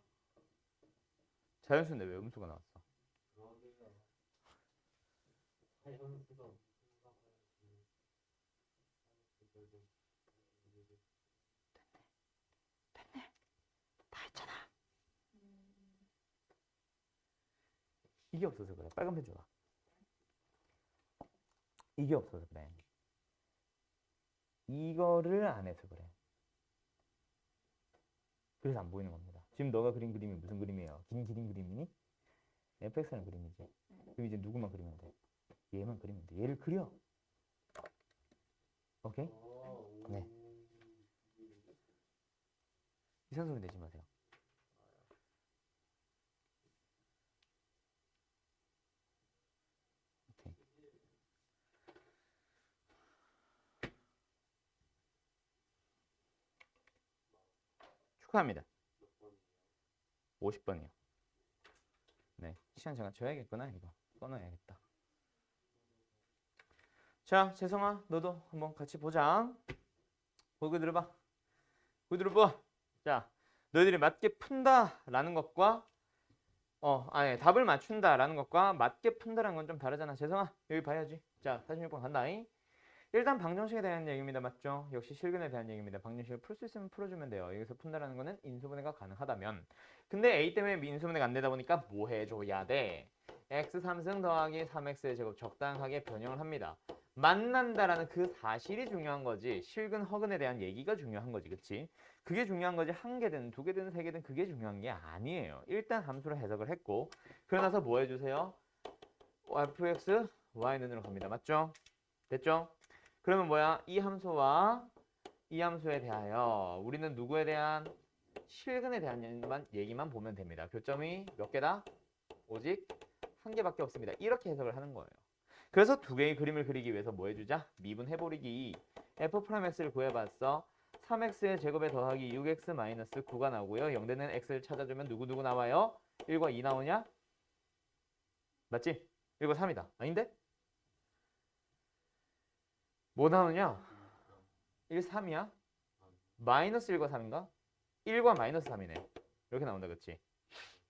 자연수인데 왜 음수가 나왔어? 다 했잖아. 이게 없어서 그래. 빨간 펜 줘봐. 이게 없어서 그래. 이거를 안 해서 그래. 그래서 안 보이는 겁니다. 지금 너가 그린 그림이 무슨 그림이에요? 긴 그림이니? fx라는 그림이지. 그럼 이제 누구만 그리면 돼? 얘만 그리면 돼. 얘를 그려. 오케이? 네. 이상 소리 내지 마세요. 오케이. 축하합니다. 50번이요. 네. 시간 잠깐 줘야겠구나. 이거 꺼놔야겠다. 자, 재성아, 너도 한번 같이 보자. 보고 들어봐. 보고 들어봐. 자, 너희들이 맞게 푼다라는 것과 아니 답을 맞춘다라는 것과 맞게 푼다라는 건 좀 다르잖아. 재성아, 여기 봐야지. 자, 46번 간다잉. 일단 방정식에 대한 얘기입니다. 맞죠? 역시 실근에 대한 얘기입니다. 방정식을 풀 수 있으면 풀어주면 돼요. 여기서 푼다라는 거는 인수분해가 가능하다면. 근데 A 때문에 인수분해가 안 되다 보니까 뭐 해줘야 돼? x 3승 더하기 3x의 제곱 적당하게 변형을 합니다. 만난다라는 그 사실이 중요한 거지. 실근 허근에 대한 얘기가 중요한 거지. 그치? 그게 중요한 거지. 한 개든 두 개든 세 개든 그게 중요한 게 아니에요. 일단 함수로 해석을 했고 그러고 나서 뭐 해주세요? fx, y는으로 갑니다. 맞죠? 됐죠? 그러면 뭐야? 이 함수와 이 함수에 대하여 우리는 누구에 대한 실근에 대한 얘기만 보면 됩니다. 교점이 몇 개다? 오직 한 개밖에 없습니다. 이렇게 해석을 하는 거예요. 그래서 두 개의 그림을 그리기 위해서 뭐 해주자? 미분해버리기. f'x를 구해봤어. 3x의 제곱에 더하기 6x-9가 나오고요. 0되는 x를 찾아주면 누구 나와요? 1과 2 나오냐? 맞지? 1과 3이다. 아닌데? 뭐 나오냐? 1, 3이야? 마이너스 1과 3인가? 1과 마이너스 3이네. 이렇게 나온다, 그치?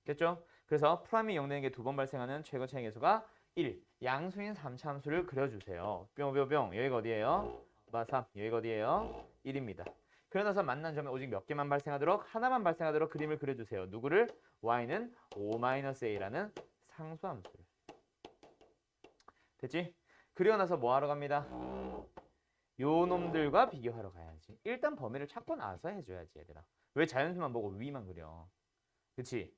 됐죠? 그래서 프라임이 0 되는 게 두 번 발생하는 최고차의 계수가 1. 양수인 3차 함수를 그려주세요. 뿅뿅뿅. 여기가 어디예요? 3. 여기가 어디예요? 1입니다. 그러나서 만난 점에 오직 몇 개만 발생하도록 하나만 발생하도록 그림을 그려주세요. 누구를? y는 5-a라는 상수함수를. 됐지? 그리고 나서 뭐 하러 갑니다? 요 놈들과 비교하러 가야지. 일단 범위를 찾고 나서 해줘야지 얘들아. 왜 자연수만 보고 위만 그려? 그치?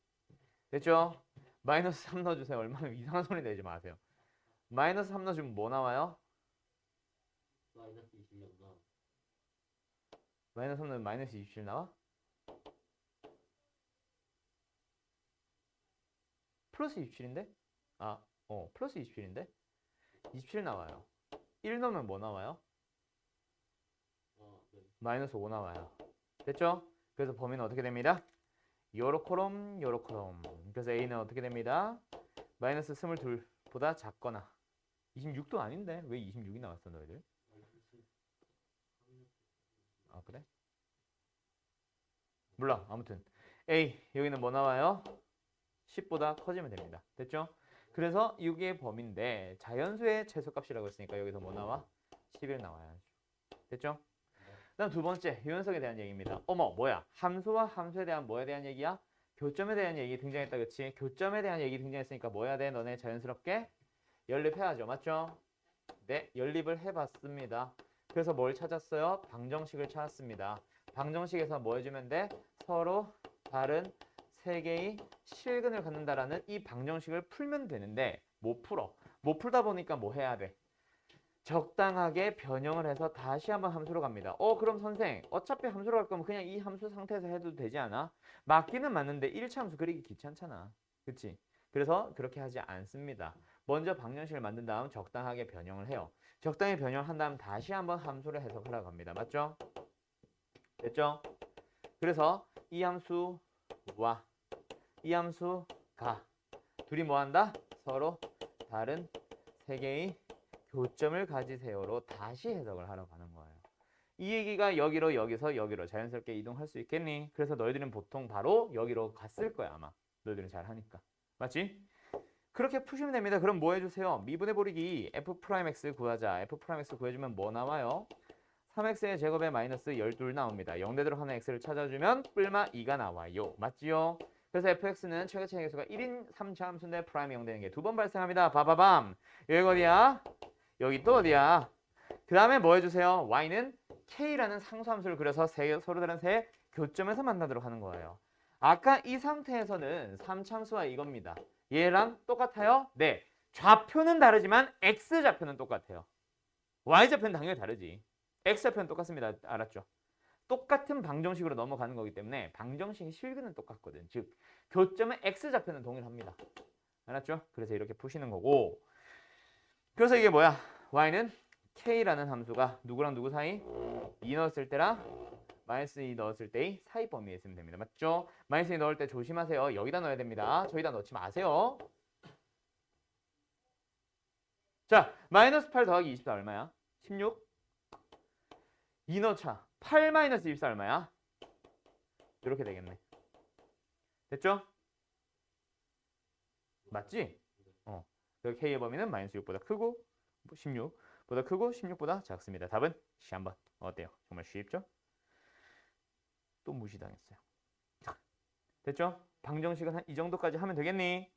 됐죠? 마이너스 3 넣어주세요. 얼마나 이상한 소리 내지 마세요. 마이너스 3 넣어주면 뭐 나와요? 마이너스 26 나와. 마이너스 3 넣으면 마이너스 27 나와? 플러스 27인데? 플러스 27인데? 27 나와요. 1 넣으면 뭐 나와요? 네. 마이너스 5 나와요. 됐죠? 그래서 범위는 어떻게 됩니다? 요렇코롬 요렇코롬. 그래서 a는 어떻게 됩니다? 마이너스 22보다 작거나 26도 아닌데 왜 26이 나왔어 너희들? 아 그래? 몰라. 아무튼 a 여기는 뭐 나와요? 10보다 커지면 됩니다. 됐죠? 그래서 이게 범위인데 자연수의 최소값이라고 했으니까 여기서 뭐 나와? 11 나와야죠. 됐죠? 그다음 두 번째 유연성에 대한 얘기입니다. 어머 뭐야? 함수와 함수에 대한 뭐에 대한 얘기야? 교점에 대한 얘기 등장했다 그치? 교점에 대한 얘기 등장했으니까 뭐 해야 돼? 너네 자연스럽게 연립해야죠. 맞죠? 네, 연립을 해봤습니다. 그래서 뭘 찾았어요? 방정식을 찾았습니다. 방정식에서 뭐 해주면 돼? 서로 다른 세 개의 실근을 갖는다라는 이 방정식을 풀면 되는데 못 풀어. 못 풀다 보니까 뭐 해야 돼? 적당하게 변형을 해서 다시 한번 함수로 갑니다. 그럼 선생 어차피 함수로 갈 거면 그냥 이 함수 상태에서 해도 되지 않아? 맞기는 맞는데 1차 함수 그리기 귀찮잖아. 그치? 그래서 그렇게 하지 않습니다. 먼저 방정식을 만든 다음 적당하게 변형을 해요. 적당히 변형한 다음 다시 한번 함수를 해석하려고 합니다. 맞죠? 됐죠? 그래서 이 함수와 이 함수가 둘이 뭐 한다? 서로 다른 세 개의 교점을 가지세요로 다시 해석을 하러 가는 거예요. 이 얘기가 여기로 여기서 여기로 자연스럽게 이동할 수 있겠니? 그래서 너희들은 보통 바로 여기로 갔을 거야 아마. 너희들은 잘 하니까. 맞지? 그렇게 푸시면 됩니다. 그럼 뭐 해주세요? 미분해버리기 f'x 구하자. f'x 구해주면 뭐 나와요? 3x의 제곱에 마이너스 12 나옵니다. 0대대로 하는 x를 찾아주면 뿔마 2가 나와요. 맞지요? 그래서 fx는 최고차의 계수가 1인 3차 함수인데 프라임이 0 되는 게 두 번 발생합니다. 바바밤. 여기 어디야? 여기 또 어디야? 그 다음에 뭐 해주세요? y는 k라는 상수함수를 그려서 서로 다른 세 교점에서 만나도록 하는 거예요. 아까 이 상태에서는 3참수와 이겁니다. 얘랑 똑같아요? 네. 좌표는 다르지만 x좌표는 똑같아요. y좌표는 당연히 다르지. x좌표는 똑같습니다. 알았죠? 똑같은 방정식으로 넘어가는 거기 때문에 방정식의 실근은 똑같거든. 즉 교점의 x좌표는 동일합니다. 알았죠? 그래서 이렇게 푸시는 거고 그래서 이게 뭐야? y는 k라는 함수가 누구랑 누구 사이? 2 넣었을 때랑 마이너스 2 넣었을 때의 사이 범위에 있으면 됩니다. 맞죠? 마이너스 2 넣을 때 조심하세요. 여기다 넣어야 됩니다. 저기다 넣지 마세요. 자, 마이너스 8 더하기 24 얼마야? 16? 2 넣자. 8 마이너스 24 얼마야? 이렇게 되겠네. 됐죠? 맞지? 그래서 k의 범위는 마이너스 6보다 크고 16보다 크고 16보다 작습니다. 답은 C 한번. 어때요? 정말 쉽죠? 또 무시당했어요. 됐죠? 방정식은 한 이 정도까지 하면 되겠니?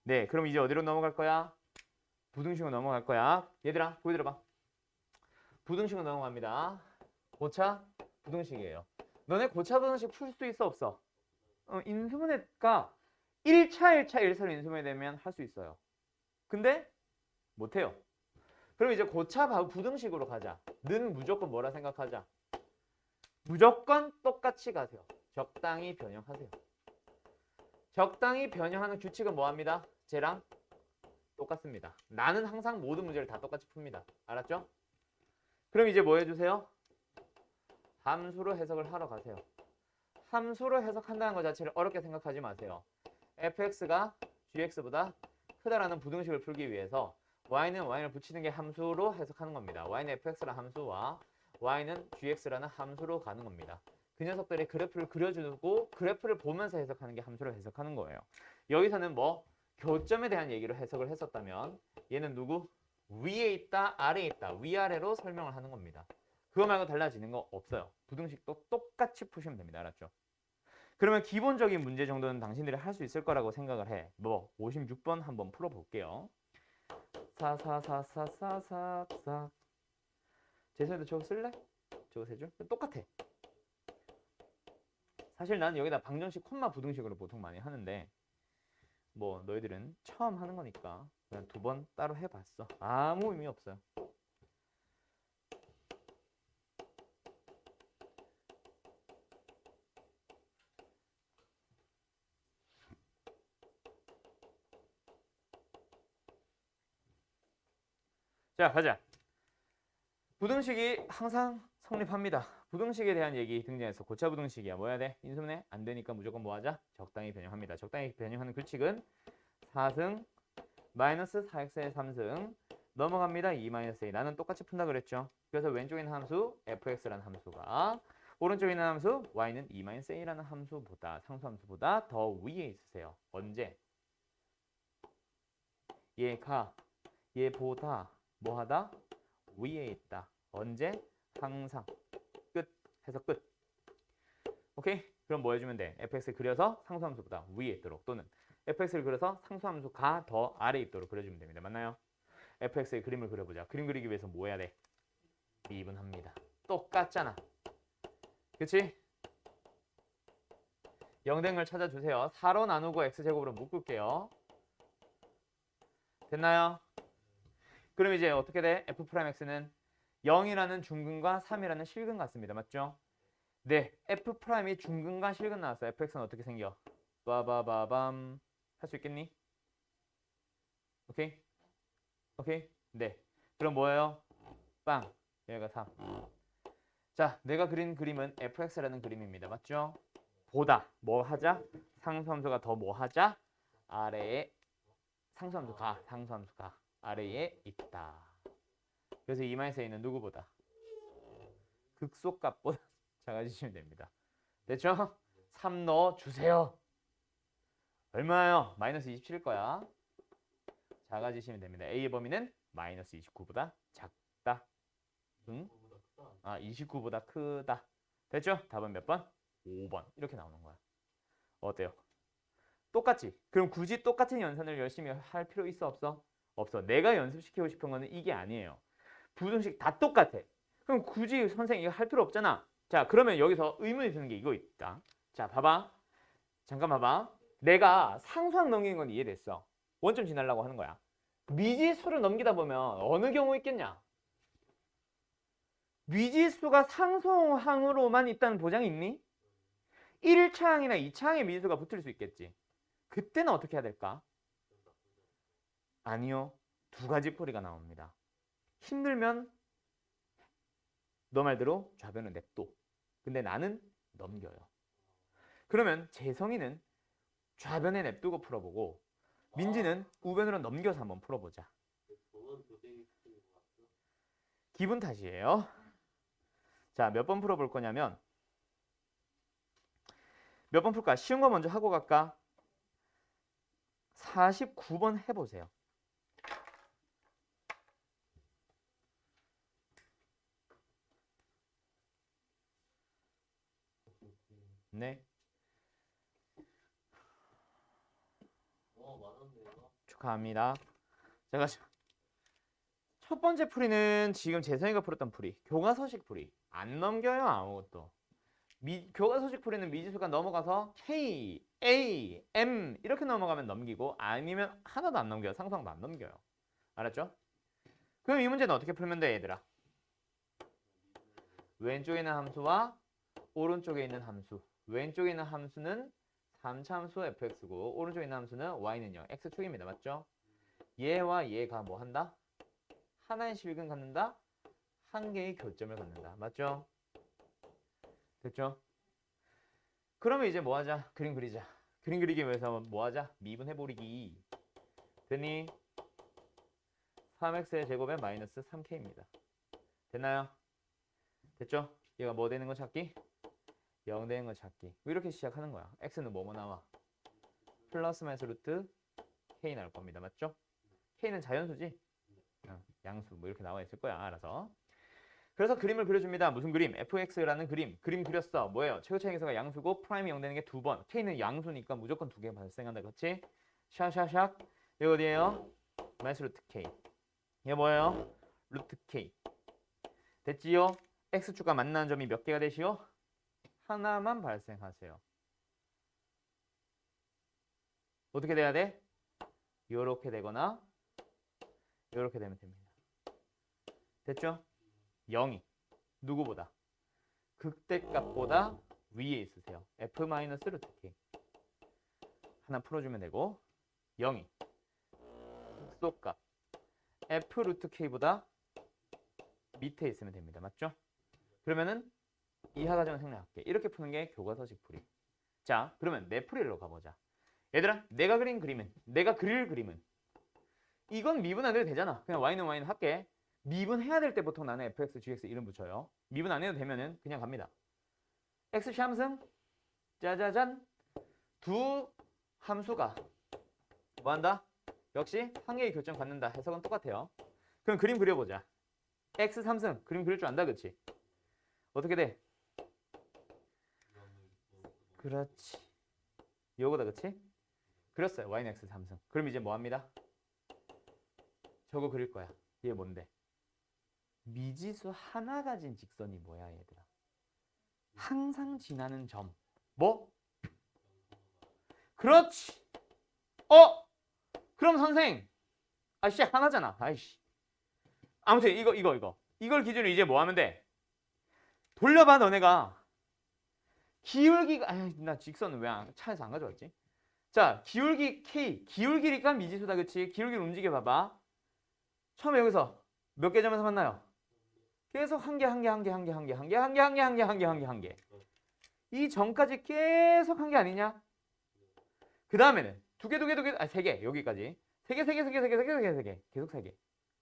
네, 그럼 이제 어디로 넘어갈 거야? 부등식으로 넘어갈 거야. 얘들아, 보기 들어봐. 부등식으로 넘어갑니다. 고차 부등식이에요. 너네 고차 부등식 풀 수 있어 없어? 인수분해가 1차 1차 인수분해 되면 할 수 있어요. 근데 못해요. 그럼 이제 고차 부등식으로 가자. 는 무조건 뭐라 생각하자. 무조건 똑같이 가세요. 적당히 변형하세요. 적당히 변형하는 규칙은 뭐합니다? 쟤랑 똑같습니다. 나는 항상 모든 문제를 다 똑같이 풉니다. 알았죠? 그럼 이제 뭐 해주세요? 함수로 해석을 하러 가세요. 함수로 해석한다는 것 자체를 어렵게 생각하지 마세요. fx가 gx보다 크다라는 부등식을 풀기 위해서 y는 y를 붙이는 게 함수로 해석하는 겁니다. y는 fx라는 함수와 y는 gx라는 함수로 가는 겁니다. 그 녀석들의 그래프를 그려주고 그래프를 보면서 해석하는 게 함수를 해석하는 거예요. 여기서는 뭐 교점에 대한 얘기를 해석을 했었다면 얘는 누구? 위에 있다, 아래에 있다, 위아래로 설명을 하는 겁니다. 그거 말고 달라지는 거 없어요. 부등식도 똑같이 푸시면 됩니다. 알았죠? 그러면 기본적인 문제 정도는 당신들이 할 수 있을 거라고 생각을 해. 뭐 56번 한번 풀어볼게요. 4. 재선이도 저거 쓸래? 저거 세 줄? 똑같아. 사실 난 여기다 방정식, 콤마 부등식으로 보통 많이 하는데 뭐 너희들은 처음 하는 거니까 그냥 2번 따로 해봤어. 아무 의미 없어요. 자, 가자. 부등식이 항상 성립합니다. 부등식에 대한 얘기 등장해서 고차 부등식이야. 뭐 해야 돼? 인수분해 안 되니까 무조건 뭐 하자? 적당히 변형합니다. 적당히 변형하는 규칙은 4승 마이너스 4x의 3승 넘어갑니다. 2-a. 나는 똑같이 푼다 그랬죠. 그래서 왼쪽에 있는 함수 fx라는 함수가 오른쪽에 있는 함수 y는 2-a라는 함수보다 상수함수보다 더 위에 있으세요. 언제? 얘보다 뭐하다? 위에 있다. 언제? 항상. 끝. 해서 끝. 오케이? 그럼 뭐 해주면 돼? fx를 그려서 상수함수보다 위에 있도록 또는 fx를 그려서 상수함수가 더 아래에 있도록 그려주면 됩니다. 맞나요? fx의 그림을 그려보자. 그림 그리기 위해서 뭐 해야 돼? 미분합니다. 똑같잖아. 그치? 영등을 찾아주세요. 4로 나누고 x제곱으로 묶을게요. 됐나요? 그럼 이제 어떻게 돼? f'x는 0이라는 중근과 3이라는 실근 같습니다. 맞죠? 네, f'이 중근과 실근 나왔어. fx는 어떻게 생겨? 빠바바밤. 할 수 있겠니? 오케이? 오케이? 네. 그럼 뭐예요? 빵. 여기가 3. 자, 내가 그린 그림은 fx라는 그림입니다. 맞죠? 보다 뭐 하자? 상수함수가 더 뭐 하자? 아래에 상수함수가 아래에 있다. 그래서 2-a는 누구보다? 극소값보다 작아지시면 됩니다. 됐죠? 3 넣어주세요. 얼마예요? 마이너스 27일 거야. 작아지시면 됩니다. A의 범위는 마이너스 29보다 작다. 응? 29보다 크다. 됐죠? 답은 몇 번? 5번. 이렇게 나오는 거야. 어때요? 똑같지? 그럼 굳이 똑같은 연산을 열심히 할 필요 있어 없어? 없어. 내가 연습시키고 싶은 거는 이게 아니에요. 부등식 다 똑같아. 그럼 굳이 선생님 이거 할 필요 없잖아. 자, 그러면 여기서 의문이 드는 게 이거 있다. 자, 봐봐. 잠깐 봐봐. 내가 상수항 넘기는 건 이해됐어. 원점 지나려고 하는 거야. 미지수를 넘기다 보면 어느 경우 있겠냐? 미지수가 상수항으로만 있다는 보장이 있니? 1차항이나 2차항의 미지수가 붙을 수 있겠지. 그때는 어떻게 해야 될까? 아니요. 2가지 풀이가 나옵니다. 힘들면 너 말대로 좌변을 냅둬. 근데 나는 넘겨요. 그러면 재성이는 좌변에 냅두고 풀어보고 민지는 우변으로 넘겨서 한번 풀어보자. 기분 탓이에요. 자, 몇 번 풀어볼 거냐면 몇 번 풀까? 쉬운 거 먼저 하고 갈까? 49번 해보세요. 네. 축하합니다. 제가 첫 번째 풀이는 지금 재성이가 풀었던 풀이. 교과서식 풀이. 안 넘겨요, 아무것도. 교과서식 풀이는 미지수가 넘어가서 K, A, M 이렇게 넘어가면 넘기고 아니면 하나도 안 넘겨요. 상수항도 안 넘겨요. 알았죠? 그럼 이 문제는 어떻게 풀면 돼, 얘들아? 왼쪽에 있는 함수와 오른쪽에 있는 함수. 왼쪽에 있는 함수는 3차 함수 fx고 오른쪽에 있는 함수는 y는요. x축입니다. 맞죠? 얘와 얘가 뭐 한다? 하나의 실근 갖는다? 한 개의 교점을 갖는다. 맞죠? 됐죠? 그러면 이제 뭐 하자? 그림 그리자. 그림 그리기 위해서 뭐 하자? 미분해버리기. 됐니? 3x의 제곱에 마이너스 3k입니다. 됐나요? 됐죠? 얘가 뭐 되는 거 찾기? 0 되는 거 찾기. 이렇게 시작하는 거야. x는 뭐뭐 나와? 플러스 마이너스 루트 k 나올 겁니다. 맞죠? k는 자연수지? 양수 뭐 이렇게 나와 있을 거야. 알아서. 그래서 그림을 그려줍니다. 무슨 그림? fx라는 그림 그렸어. 뭐예요? 최고차이 계수가 양수고 프라임이 0 되는 게 2번. k는 양수니까 무조건 2개 발생한다. 그렇지? 샤샤샥. 이거 어디예요? 마이너스 루트 k. 이게 뭐예요? 루트 k. 됐지요? x축과 만나는 점이 몇 개가 되시오? 하나만 발생하세요. 어떻게 돼야 돼? 요렇게 되거나 요렇게 되면 됩니다. 됐죠? 0이 누구보다? 극대값보다 위에 있으세요. f-루트 k. 하나 풀어주면 되고 0이 극소값 f 루트 k보다 밑에 있으면 됩니다. 맞죠? 그러면은 이하 과정을 생략할게. 이렇게 푸는 게 교과서식 풀이. 자, 그러면 내 풀이로 가보자. 얘들아, 내가 그릴 그림은 이건 미분 안 해도 되잖아. 그냥 y는 y는 할게. 미분 해야 될 때 보통 나는 fx, gx 이름 붙여요. 미분 안 해도 되면은 그냥 갑니다. x 샴승 짜자잔 두 함수가 뭐 한다? 역시 한 개의 교점 갖는다. 해석은 똑같아요. 그럼 그림 그려보자. x 3승 그림 그릴 줄 안다, 그치? 어떻게 돼? 그렇지. 요거다, 그치? 그렸어요. y는 x 3승. 그럼 이제 뭐 합니다? 저거 그릴 거야. 얘 뭔데? 미지수 하나 가진 직선이 뭐야, 얘들아? 항상 지나는 점. 뭐? 그렇지. 그럼 선생. 아씨 하나잖아. 아이씨. 아무튼 이걸 기준으로 이제 뭐 하면 돼? 돌려봐, 너네가. 기울기가 나 직선은 왜 차에서 안 가져왔지? 자, 기울기 K. 기울기니까 미지수다, 그치? 기울기를 움직여 봐봐. 처음에 여기서 몇 개 점에서 만나요? 계속 한 개. 이 점까지 계속 한 게 아니냐? 그 다음에는 두 개. 세 개. 여기까지. 세 개. 계속 세 개.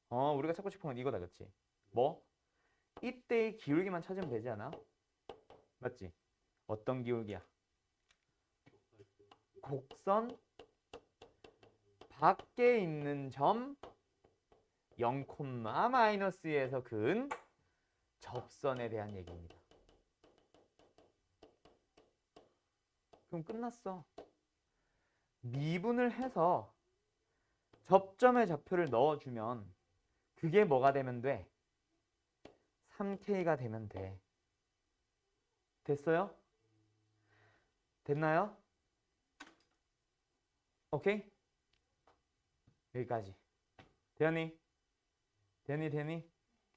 우리가 찾고 싶은 건 이거다, 그치? 뭐? 이때의 기울기만 찾으면 되지 않아? 맞지? 어떤 기울기야? 곡선 밖에 있는 점 0, 마이너스에서 근 접선에 대한 얘기입니다. 그럼 끝났어. 미분을 해서 접점의 좌표를 넣어주면 그게 뭐가 되면 돼? 3K가 되면 돼. 됐어요? 됐나요? 오케이? 여기까지. 되니?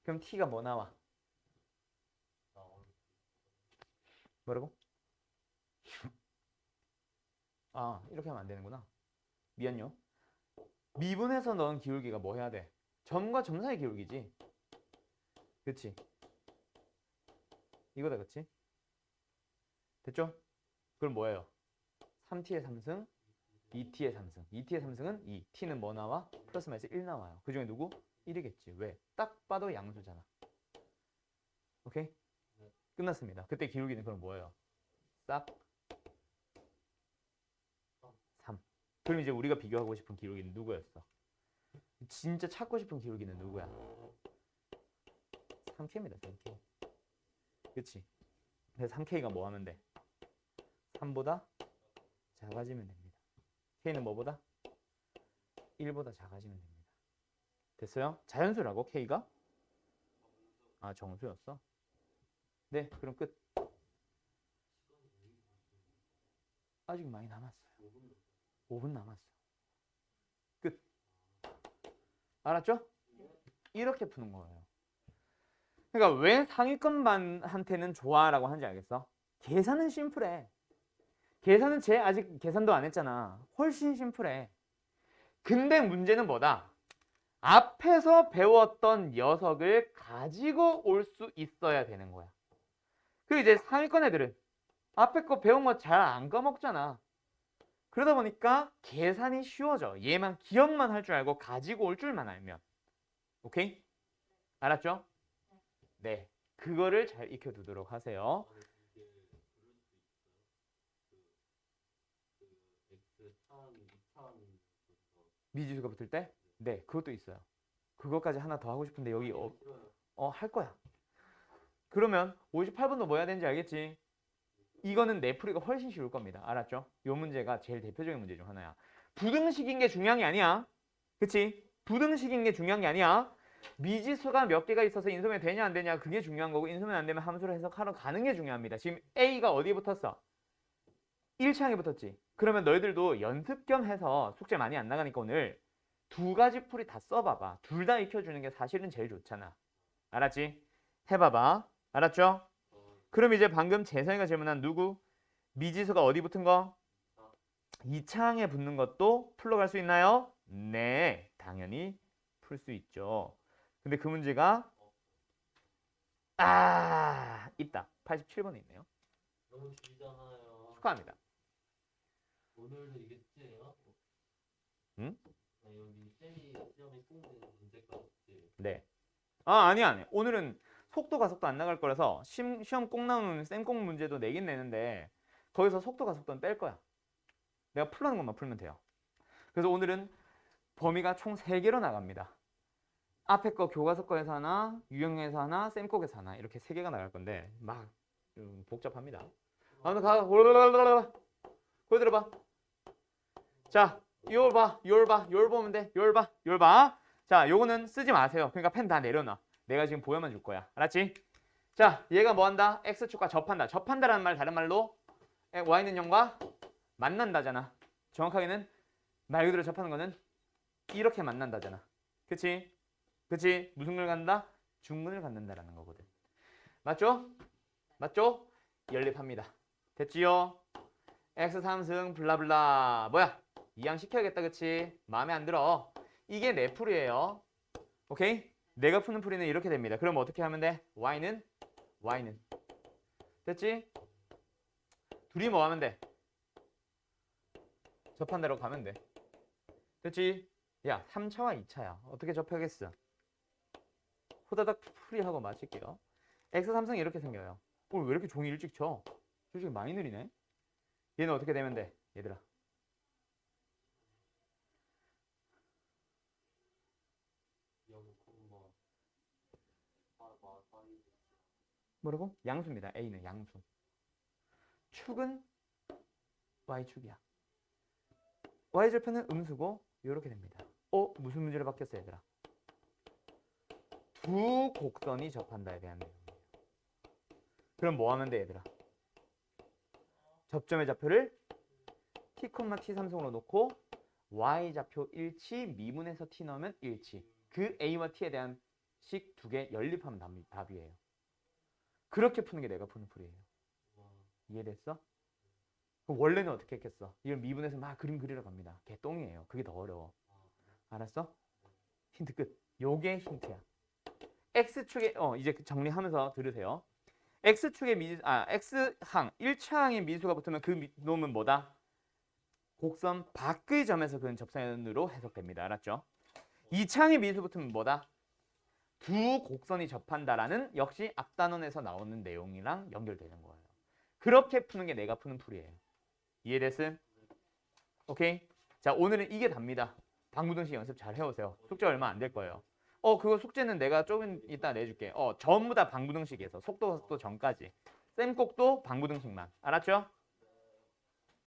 그럼 T가 뭐 나와? 뭐라고? 이렇게 하면 안 되는구나. 미안요. 미분해서 넣은 기울기가 뭐 해야 돼? 점과 점 사이 기울기지. 그치? 이거다, 그치? 됐죠? 그럼 뭐예요? 3t의 3승, 2t의 3승. 2t의 3승은 2. t는 뭐 나와? 플러스 마이너스 1 나와요. 그 중에 누구? 1이겠지. 왜? 딱 봐도 양수잖아. 오케이? 끝났습니다. 그때 기울기는 그럼 뭐예요? 싹 3. 그럼 이제 우리가 비교하고 싶은 기울기는 누구였어? 진짜 찾고 싶은 기울기는 누구야? 3K입니다. 3K. 그치? 그래서 3K가 뭐 하면 돼? 3보다 작아지면 됩니다. K는 뭐보다? 1보다 작아지면 됩니다. 됐어요? 자연수라고 K가? 정수였어? 네, 그럼 끝. 아직 많이 남았어요. 5분 남았어. 끝. 알았죠? 이렇게 푸는 거예요. 그러니까 왜 상위권반한테는 좋아라고 하는지 알겠어? 계산은 심플해. 계산은 쟤 아직 계산도 안 했잖아. 훨씬 심플해. 근데 문제는 뭐다? 앞에서 배웠던 녀석을 가지고 올 수 있어야 되는 거야. 그 이제 상위권 애들은 앞에 거 배운 거 잘 안 까먹잖아. 그러다 보니까 계산이 쉬워져. 얘만 기억만 할 줄 알고 가지고 올 줄만 알면. 오케이? 알았죠? 네. 그거를 잘 익혀두도록 하세요. 이게 그럴 수 있어요. 그 X 차항, 2차항 미지수가 붙을 때? 네, 그것도 있어요. 그것까지 하나 더 하고 싶은데 여기 할 거야. 그러면 58번도 뭐 해야 되는지 알겠지? 이거는 내 풀이가 훨씬 쉬울 겁니다. 알았죠? 이 문제가 제일 대표적인 문제 중 하나야. 부등식인 게 중요한 게 아니야. 그치? 부등식인 게 중요한 게 아니야. 미지수가 몇 개가 있어서 인수분해 되냐 안 되냐 그게 중요한 거고 인수분해 안 되면 함수를 해석하러 가는 게 중요합니다. 지금 A가 어디에 붙었어? 1창에 붙었지. 그러면 너희들도 연습 겸 해서 숙제 많이 안 나가니까 오늘 두 가지 풀이 다 써봐봐. 둘 다 익혀주는 게 사실은 제일 좋잖아. 알았지? 해봐봐. 알았죠? 그럼 이제 방금 재성이가 질문한 누구? 미지수가 어디 붙은 거? 2창에 붙는 것도 풀러 갈 수 있나요? 네, 당연히 풀 수 있죠. 근데 그 문제가 있다. 87번에 있네요. 너무 길잖아요. 축하합니다. 오늘도 이게 숙제예요? 응? 여기 쌤이 시험에 꼭 내는 문제까지. 네. 아니야. 오늘은 속도 가속도 안 나갈 거라서 시험 꼭 나오는 쌤꼭 문제도 내긴 내는데 거기서 속도 가속도는 뺄 거야. 내가 풀라는 것만 풀면 돼요. 그래서 오늘은 범위가 총 3개로 나갑니다. 앞에 거 교과서거에서 하나, 유형에서 하나, 쌤콕에서 하나 이렇게 3개가 나갈 건데 막 좀 복잡합니다. 아무튼 거기 들어봐. 자, 요걸 봐. 요걸 보면 돼. 요걸 봐. 자, 요거는 쓰지 마세요. 그러니까 펜 다 내려놔. 내가 지금 보여만 줄 거야. 알았지? 자, 얘가 뭐 한다? X축과 접한다. 접한다라는 말 다른 말로 Y는 0과 만난다잖아. 정확하게는 말 그대로 접하는 거는 이렇게 만난다잖아. 그치? 무슨 걸 갖는다? 중근을 갖는다라는 거거든. 맞죠? 연립합니다. 됐지요? X 3승 블라블라 뭐야? 이양 시켜야겠다. 그치? 마음에 안 들어. 이게 내 풀이에요. 오케이? 내가 푸는 풀이는 이렇게 됩니다. 그럼 어떻게 하면 돼? Y는 됐지? 둘이 뭐 하면 돼? 접한 대로 가면 돼. 됐지? 야, 3차와 2차야. 어떻게 접하겠어? 호다닥 풀이하고 마칠게요. X 3승이 이렇게 생겨요. 왜 이렇게 종이 일찍 쳐? 솔직히 많이 느리네. 얘는 어떻게 되면 돼? 얘들아. 뭐라고? 양수입니다. A는 양수. 축은 Y축이야. Y절편은 음수고 이렇게 됩니다. 무슨 문제를 받겠어 얘들아? 두 곡선이 접한다에 대한 내용이에요. 그럼 뭐 하면 돼 얘들아? 접점의 좌표를 t, t3승으로 놓고 y좌표 일치 미분해서 t 넣으면 일치. 그 a와 t에 대한 식 두 개 연립하면 답이에요. 그렇게 푸는 게 내가 푸는 풀이에요. 이해됐어? 그럼 원래는 어떻게 했겠어? 이걸 미분해서 막 그림 그리러 갑니다. 개똥이에요. 그게 더 어려워. 알았어? 힌트 끝. 요게 힌트야. x축에 이제 정리하면서 들으세요. x축의 x항 1차항의 미수가 붙으면 그 놈은 뭐다? 곡선 밖의 점에서 그은 접선으로 해석됩니다. 알았죠? 2차항의 미수 붙으면 뭐다? 두 곡선이 접한다라는 역시 앞단원에서 나오는 내용이랑 연결되는 거예요. 그렇게 푸는 게 내가 푸는 풀이에요. 이해됐음? 오케이? 자, 오늘은 이게 답니다. 방구등식 연습 잘 해오세요. 숙제 얼마 안 될 거예요. 그거 숙제는 내가 조금 이따 내줄게. 전부 다 방구등식에서 속도 전까지. 쌤 꼭도 방구등식만. 알았죠?